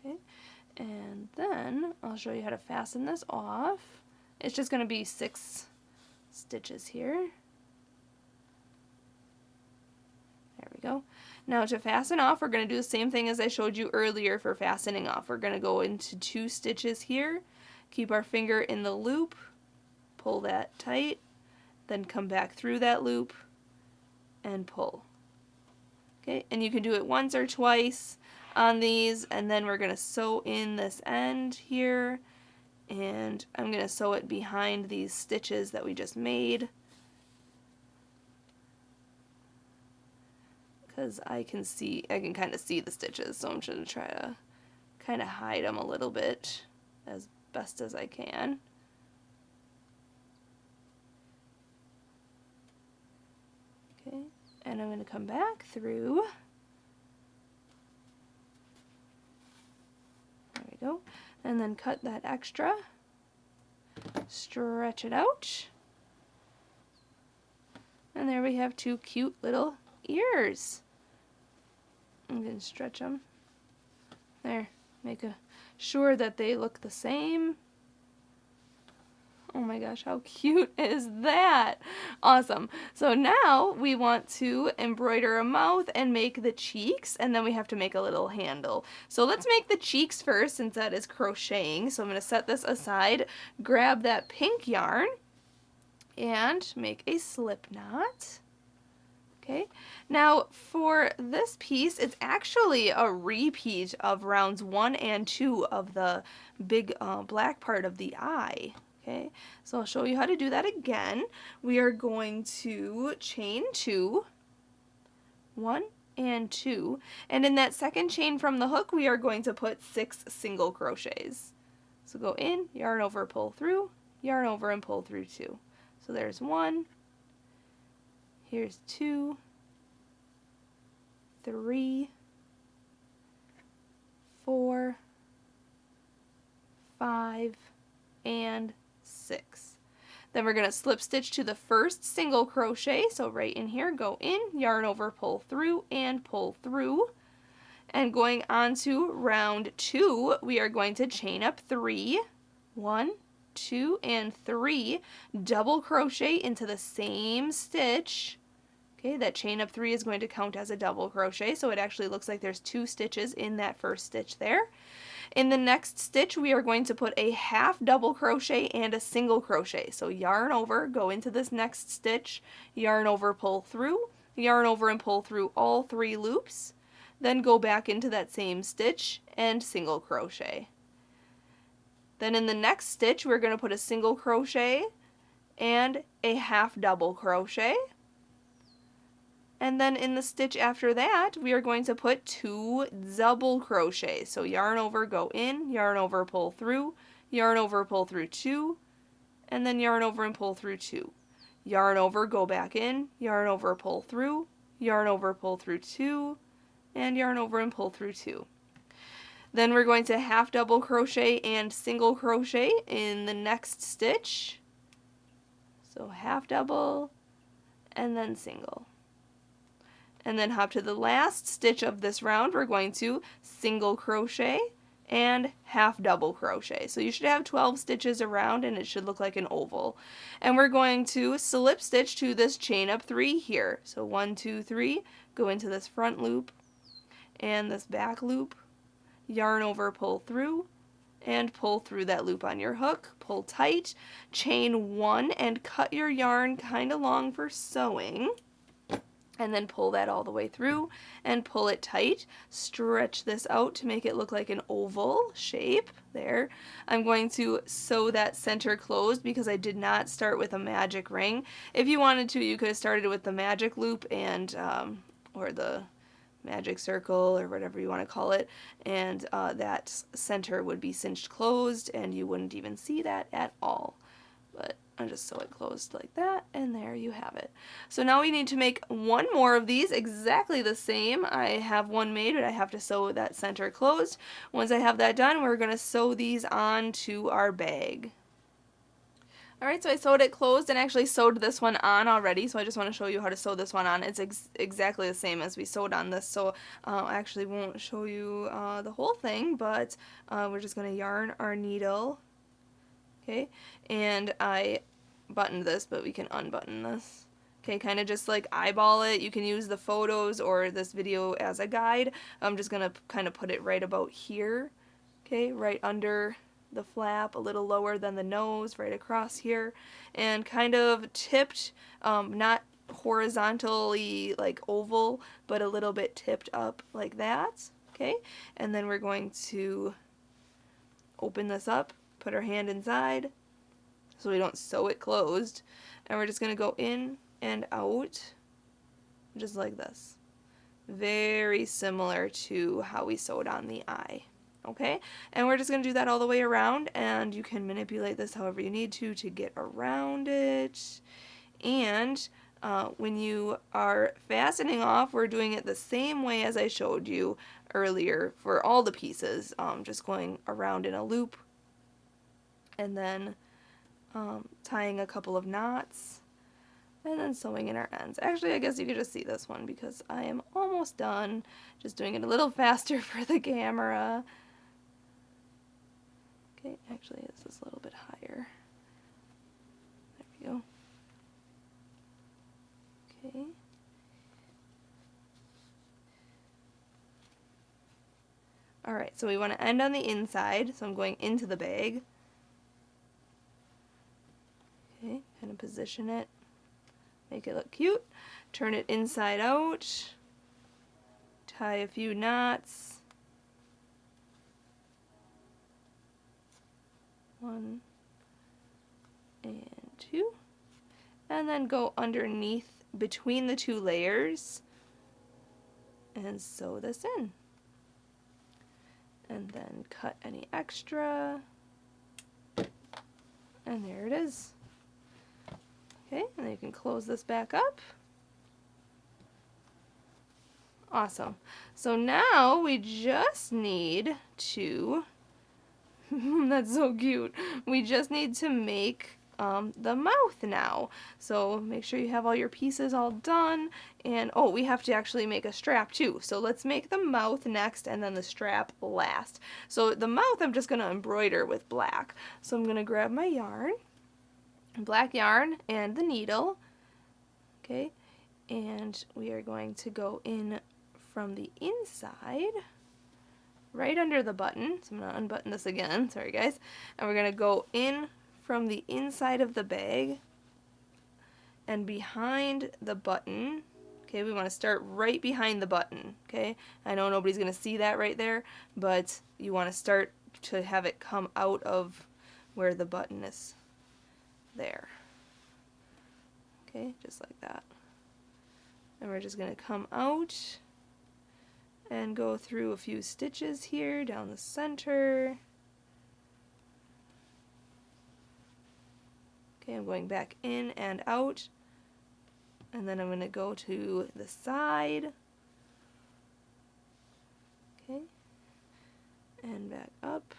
Okay, and then I'll show you how to fasten this off. It's just going to be 6 stitches here. There we go. Now to fasten off, we're going to do the same thing as I showed you earlier for fastening off. We're going to go into 2 stitches here, keep our finger in the loop, pull that tight, then come back through that loop and pull. Okay, and you can do it once or twice on these, and then we're going to sew in this end here, and I'm going to sew it behind these stitches that we just made, because I can kind of see the stitches, so I'm going to try to kind of hide them a little bit as best as I can. Okay, and I'm going to come back through. There we go. And then cut that extra, stretch it out, and there we have 2 cute little ears. I'm going to stretch them. There, make sure that they look the same. Oh my gosh, how cute is that? Awesome. So now we want to embroider a mouth and make the cheeks, and then we have to make a little handle. So let's make the cheeks first, since that is crocheting. So I'm going to set this aside, grab that pink yarn, and make a slip knot. Okay, now for this piece, it's actually a repeat of rounds 1 and 2 of the big black part of the eye. Okay, so I'll show you how to do that again. We are going to chain 2, 1 and 2, and in that second chain from the hook, we are going to put 6 single crochets. So go in, yarn over, pull through, yarn over and pull through 2. So there's 1, here's 2, 3, 4, 5, and 6. Then we're going to slip stitch to the first single crochet. So right in here, go in, yarn over, pull through, and pull through. And going on to round 2, we are going to chain up 3, 1, 2, and 3, double crochet into the same stitch. Okay, that chain up 3 is going to count as a double crochet, so it actually looks like there's 2 stitches in that first stitch there. In the next stitch, we are going to put a half double crochet and a single crochet. So yarn over, go into this next stitch, yarn over, pull through, yarn over and pull through all 3 loops, then go back into that same stitch and single crochet. Then in the next stitch, we're going to put a single crochet and a half double crochet. And then in the stitch after that, we are going to put 2 double crochets. So yarn over, go in, yarn over, pull through, yarn over, pull through 2, and then yarn over and pull through 2. Yarn over, go back in, yarn over, pull through, yarn over, pull through 2, and yarn over and pull through 2. Then we're going to half double crochet and single crochet in the next stitch. So half double and then single. And then hop to the last stitch of this round. We're going to single crochet and half double crochet. So you should have 12 stitches around and it should look like an oval. And we're going to slip stitch to this chain up 3 here. So 1, 2, 3, go into this front loop and this back loop, yarn over, pull through, and pull through that loop on your hook, pull tight, chain 1 and cut your yarn kind of long for sewing. And then pull that all the way through and pull it tight. Stretch this out to make it look like an oval shape. There. I'm going to sew that center closed because I did not start with a magic ring. If you wanted to, you could have started with the magic loop and or the magic circle or whatever you want to call it, and that center would be cinched closed and you wouldn't even see that at all. But I just sew it closed like that, and there you have it. So now we need to make 1 more of these exactly the same. I have 1 made, but I have to sew that center closed. Once I have that done, we're going to sew these onto our bag. Alright, so I sewed it closed and actually sewed this one on already, so I just want to show you how to sew this one on. It's exactly the same as we sewed on this, so I actually won't show you the whole thing, but we're just going to yarn our needle. Okay, and I buttoned this, but we can unbutton this. Okay, kind of just like eyeball it. You can use the photos or this video as a guide. I'm just going to kind of put it right about here. Okay, right under the flap, a little lower than the nose, right across here, and kind of tipped, not horizontally like oval, but a little bit tipped up like that. Okay, and then we're going to open this up, put our hand inside so we don't sew it closed, and we're just going to go in and out just like this. Very similar to how we sewed on the eye. Okay, and we're just going to do that all the way around, and you can manipulate this however you need to get around it. And when you are fastening off, we're doing it the same way as I showed you earlier for all the pieces, just going around in a loop and then tying a couple of knots, and then sewing in our ends. Actually, I guess you could just see this one because I am almost done. Just doing it a little faster for the camera. Okay, actually this is a little bit higher. There we go. Okay. Alright, so we want to end on the inside, so I'm going into the bag. Okay, kind of position it, make it look cute, turn it inside out, tie a few knots. 1 and 2, and then go underneath between the 2 layers and sew this in. And then cut any extra, and there it is. Okay, and then you can close this back up. Awesome. So now we just need to, that's so cute, we just need to make the mouth now. So make sure you have all your pieces all done, and oh, we have to actually make a strap too. So let's make the mouth next and then the strap last. So the mouth I'm just going to embroider with black. So I'm going to grab my yarn, black yarn, and the needle. Okay, and we are going to go in from the inside right under the button. So I'm going to unbutton this again, sorry guys, and we're going to go in from the inside of the bag and behind the button. Okay, we want to start right behind the button. Okay, I know nobody's going to see that right there, but you want to start to have it come out of where the button is there. Okay, just like that. And we're just going to come out and go through a few stitches here down the center. Okay, I'm going back in and out, and then I'm going to go to the side. Okay, and back up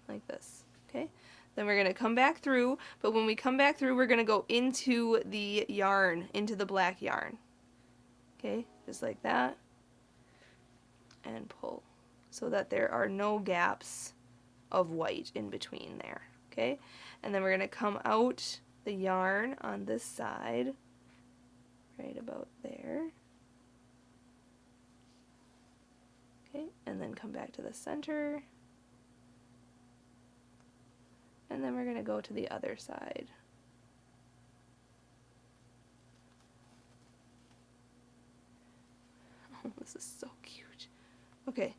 like this. Okay, then we're going to come back through, but when we come back through, we're going to go into the yarn, into the black yarn. Okay, just like that, and pull so that there are no gaps of white in between there. Okay, and then we're going to come out the yarn on this side right about there. Okay, and then come back to the center, and then we're going to go to the other side. Oh, this is so cute. Okay,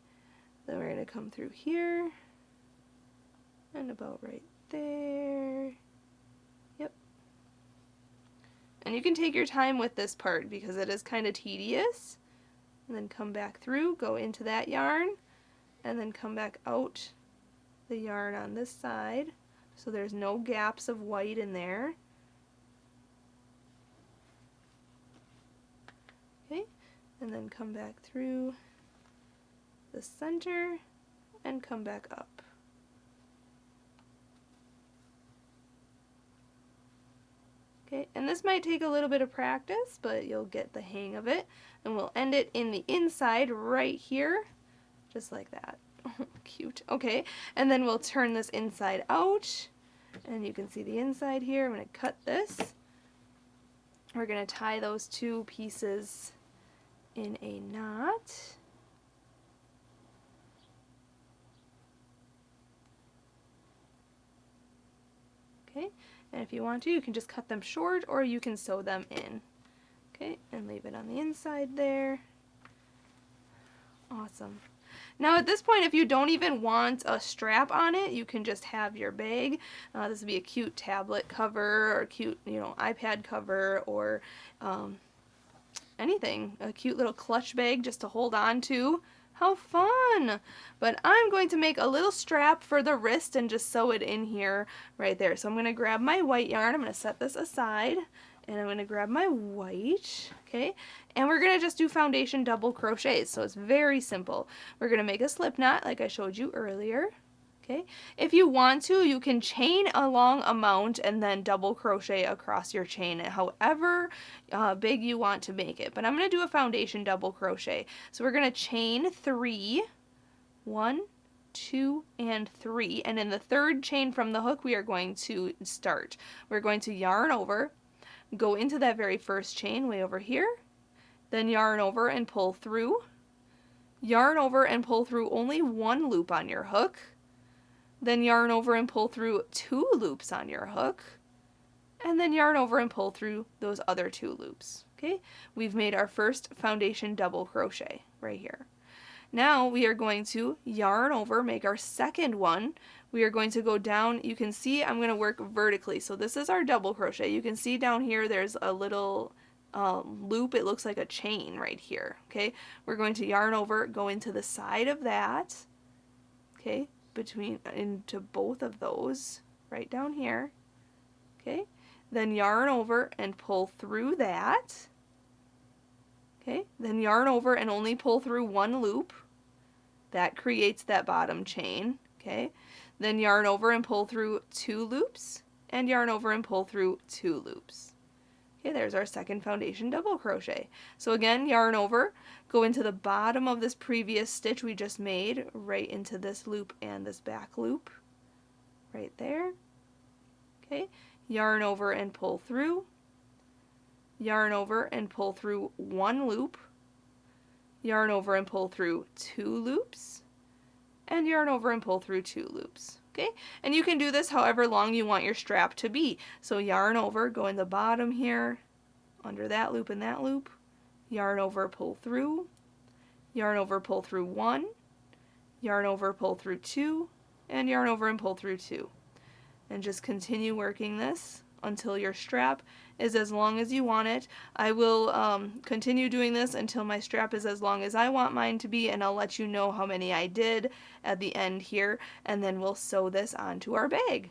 then we're going to come through here and about right there. Yep. And you can take your time with this part because it is kind of tedious. And then come back through, go into that yarn, and then come back out the yarn on this side so there's no gaps of white in there. Okay, and then come back through the center and come back up. Okay, and this might take a little bit of practice, but you'll get the hang of it. And we'll end it in the inside right here, just like that. Cute. Okay, and then we'll turn this inside out, and you can see the inside here. I'm going to cut this. We're going to tie those 2 pieces in a knot. Okay, and if you want to, you can just cut them short or you can sew them in. Okay, and leave it on the inside there. Awesome. Now at this point, if you don't even want a strap on it, you can just have your bag. This would be a cute tablet cover or a cute, iPad cover or anything. A cute little clutch bag just to hold on to. How fun! But I'm going to make a little strap for the wrist and just sew it in here right there. So I'm going to grab my white yarn. I'm going to set this aside. And I'm going to grab my white, okay, and we're going to just do foundation double crochets, so it's very simple. We're going to make a slip knot like I showed you earlier, Okay, if you want to, you can chain a long amount and then double crochet across your chain, however big you want to make it. But I'm going to do a foundation double crochet. So we're going to chain 3, 1, 2, and 3, and in the third chain from the hook we are going to start. We're going to yarn over, go into that very first chain way over here, then yarn over and pull through, yarn over and pull through only 1 loop on your hook, then yarn over and pull through 2 loops on your hook, and then yarn over and pull through those other 2 loops. Okay, we've made our first foundation double crochet right here. Now we are going to yarn over, make our second one. We are going to go down. You can see I'm going to work vertically. So this is our double crochet. You can see down here there's a little loop. It looks like a chain right here. Okay, we're going to yarn over, go into the side of that. Okay, into both of those right down here. Okay, then yarn over and pull through that. Okay, then yarn over and only pull through 1 loop. That creates that bottom chain. Okay, then yarn over and pull through 2 loops, and yarn over and pull through 2 loops. Okay, there's our second foundation double crochet. So again, yarn over, go into the bottom of this previous stitch we just made, right into this loop and this back loop, right there. Okay, yarn over and pull through, yarn over and pull through 1 loop, yarn over and pull through 2 loops, and yarn over and pull through 2 loops. Okay, and you can do this however long you want your strap to be. So yarn over, go in the bottom here, under that loop and that loop, yarn over, pull through, yarn over, pull through 1, yarn over, pull through 2, and yarn over and pull through 2. And just continue working this until your strap is as long as you want it. I will continue doing this until my strap is as long as I want mine to be, and I'll let you know how many I did at the end here, and then we'll sew this onto our bag.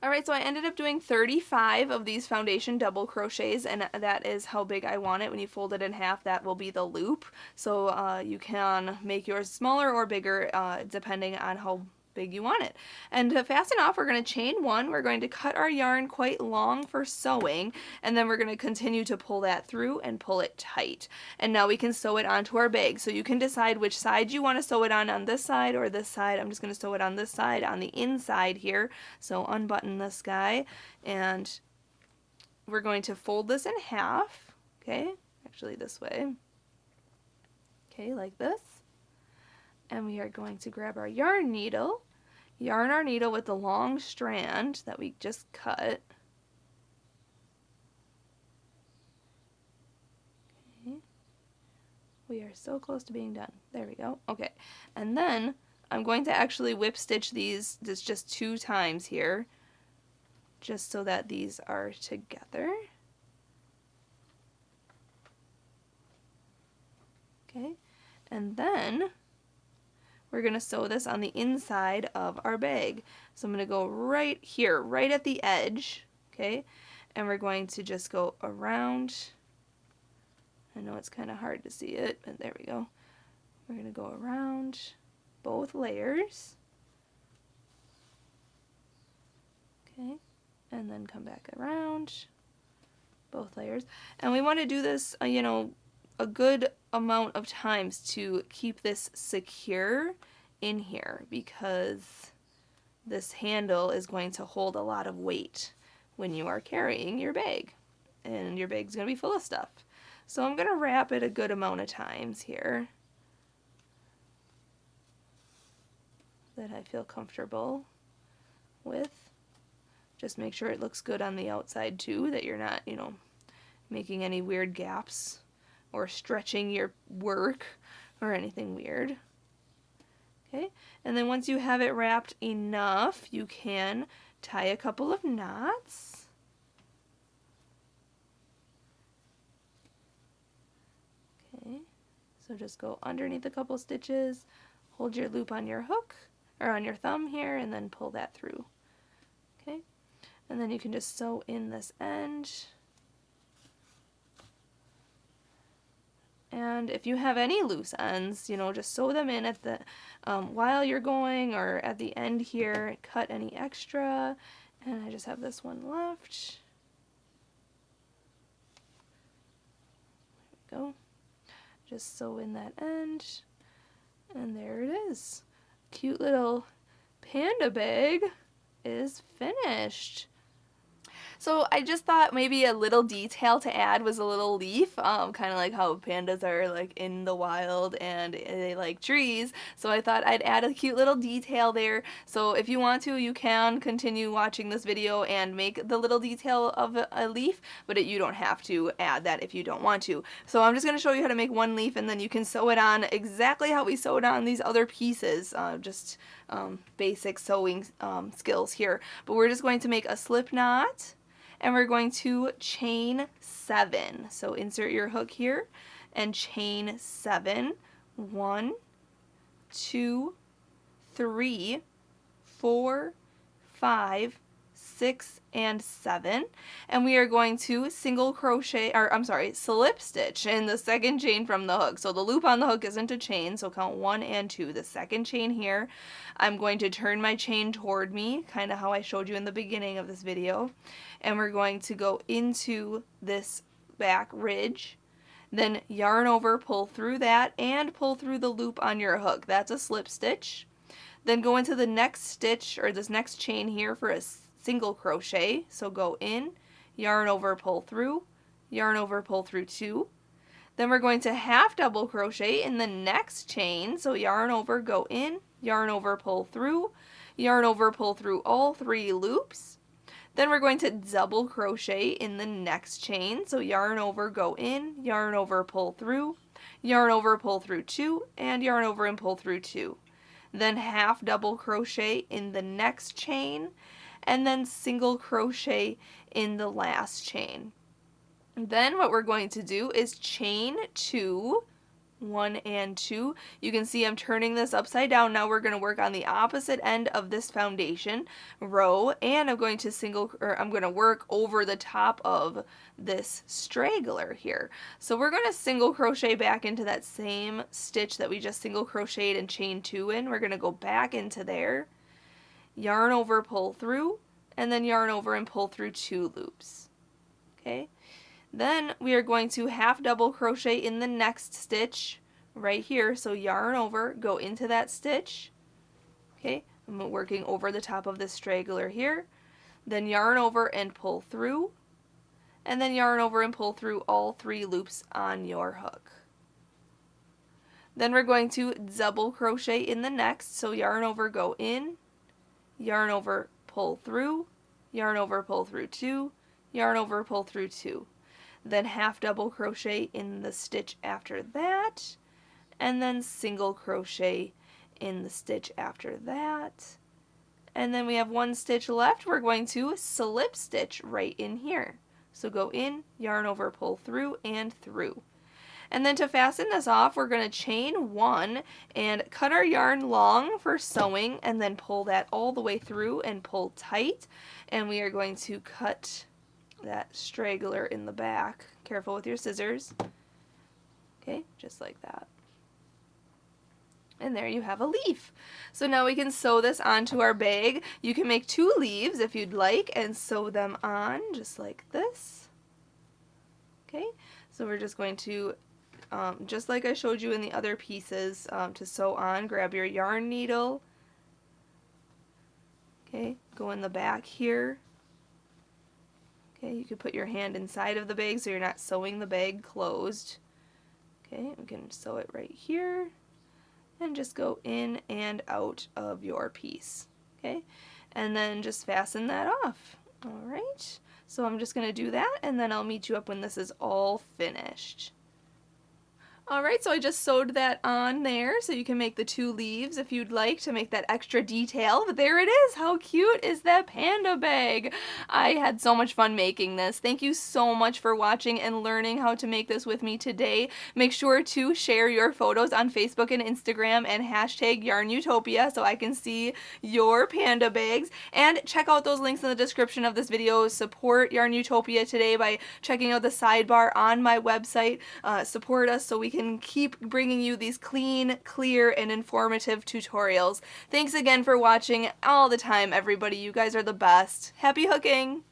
Alright, so I ended up doing 35 of these foundation double crochets, and that is how big I want it. When you fold it in half, that will be the loop. So you can make yours smaller or bigger depending on how big you want it. And to fasten off, we're going to chain 1. We're going to cut our yarn quite long for sewing, and then we're going to continue to pull that through and pull it tight. And now we can sew it onto our bag. So you can decide which side you want to sew it on this side or this side. I'm just going to sew it on this side, on the inside here. So unbutton this guy, and we're going to fold this in half. Okay, actually this way. Okay, like this. And we are going to grab our yarn needle, yarn our needle with the long strand that we just cut. Okay. We are so close to being done. There we go. Okay. And then I'm going to actually whip stitch these just 2 times here, just so that these are together. Okay. And then we're going to sew this on the inside of our bag. So I'm going to go right here, right at the edge, okay? And we're going to just go around. I know it's kind of hard to see it, but there we go. We're going to go around both layers. Okay, and then come back around both layers. And we want to do this, you know, a good amount of times to keep this secure in here, because this handle is going to hold a lot of weight when you are carrying your bag, and your bag's going to be full of stuff. So I'm going to wrap it a good amount of times here that I feel comfortable with. Just make sure it looks good on the outside too, that you're not, you know, making any weird gaps or stretching your work or anything weird. Okay, and then once you have it wrapped enough, you can tie a couple of knots. Okay, so just go underneath a couple stitches, hold your loop on your hook or on your thumb here, and then pull that through. Okay, and then you can just sew in this end. And if you have any loose ends, you know, just sew them in at the while you're going, or at the end here. Cut any extra. And I just have this one left. There we go. Just sew in that end. And there it is. Cute little panda bag is finished. So I just thought maybe a little detail to add was a little leaf, kind of like how pandas are like in the wild and they like trees. So I thought I'd add a cute little detail there. So if you want to, you can continue watching this video and make the little detail of a leaf, but you don't have to add that if you don't want to. So I'm just going to show you how to make one leaf, and then you can sew it on exactly how we sewed on these other pieces, basic sewing skills here. But we're just going to make a slip knot, and we're going to chain 7. So insert your hook here and chain 7. 1, 2, 3, 4, 5, 6, and 7. And we are going to single crochet, or I'm sorry, slip stitch in the second chain from the hook. So the loop on the hook isn't a chain, so count 1 and 2. The second chain here, I'm going to turn my chain toward me, kind of how I showed you in the beginning of this video. And we're going to go into this back ridge, then yarn over, pull through that, and pull through the loop on your hook. That's a slip stitch. Then go into the next stitch, or this next chain here, for a single crochet. So go in, yarn over, pull through, yarn over, pull through 2. Then we're going to half double crochet in the next chain. So yarn over, go in, yarn over, pull through, yarn over, pull through all 3 loops. Then we're going to double crochet in the next chain. So yarn over, go in, yarn over, pull through, yarn over, pull through 2, and yarn over and pull through 2. Then half double crochet in the next chain, and then single crochet in the last chain. Then what we're going to do is chain 2, 1 and 2. You can see I'm turning this upside down. Now we're going to work on the opposite end of this foundation row, and I'm going to work over the top of this straggler here. So we're going to single crochet back into that same stitch that we just single crocheted and chain 2 in. We're going to go back into there, yarn over, pull through, and then yarn over and pull through 2 loops. Okay? Then we are going to half double crochet in the next stitch right here. So yarn over, go into that stitch. Okay, I'm working over the top of this straggler here. Then yarn over and pull through. And then yarn over and pull through all 3 loops on your hook. Then we're going to double crochet in the next. So yarn over, go in, yarn over, pull through, yarn over, pull through 2, yarn over, pull through 2. Then half double crochet in the stitch after that, and then single crochet in the stitch after that. And then we have 1 stitch left. We're going to slip stitch right in here. So go in, yarn over, pull through, and through. And then to fasten this off, we're going to chain 1 and cut our yarn long for sewing, and then pull that all the way through and pull tight. And we are going to cut that straggler in the back. Careful with your scissors. Okay, just like that. And there you have a leaf. So now we can sew this onto our bag. You can make 2 leaves if you'd like and sew them on just like this. Okay, so we're just going to, just like I showed you in the other pieces, to sew on, grab your yarn needle. Okay, go in the back here. Okay, you could put your hand inside of the bag so you're not sewing the bag closed. Okay, we can sew it right here and just go in and out of your piece. Okay, and then just fasten that off. All right, so I'm just going to do that, and then I'll meet you up when this is all finished. Alright, so I just sewed that on there, so you can make the 2 leaves if you'd like to make that extra detail. But there it is! How cute is that panda bag? I had so much fun making this. Thank you so much for watching and learning how to make this with me today. Make sure to share your photos on Facebook and Instagram and hashtag YARNutopia so I can see your panda bags. And check out those links in the description of this video. Support YARNutopia today by checking out the sidebar on my website. Support us so we can can keep bringing you these clean, clear, and informative tutorials. Thanks again for watching all the time, everybody. You guys are the best. Happy hooking!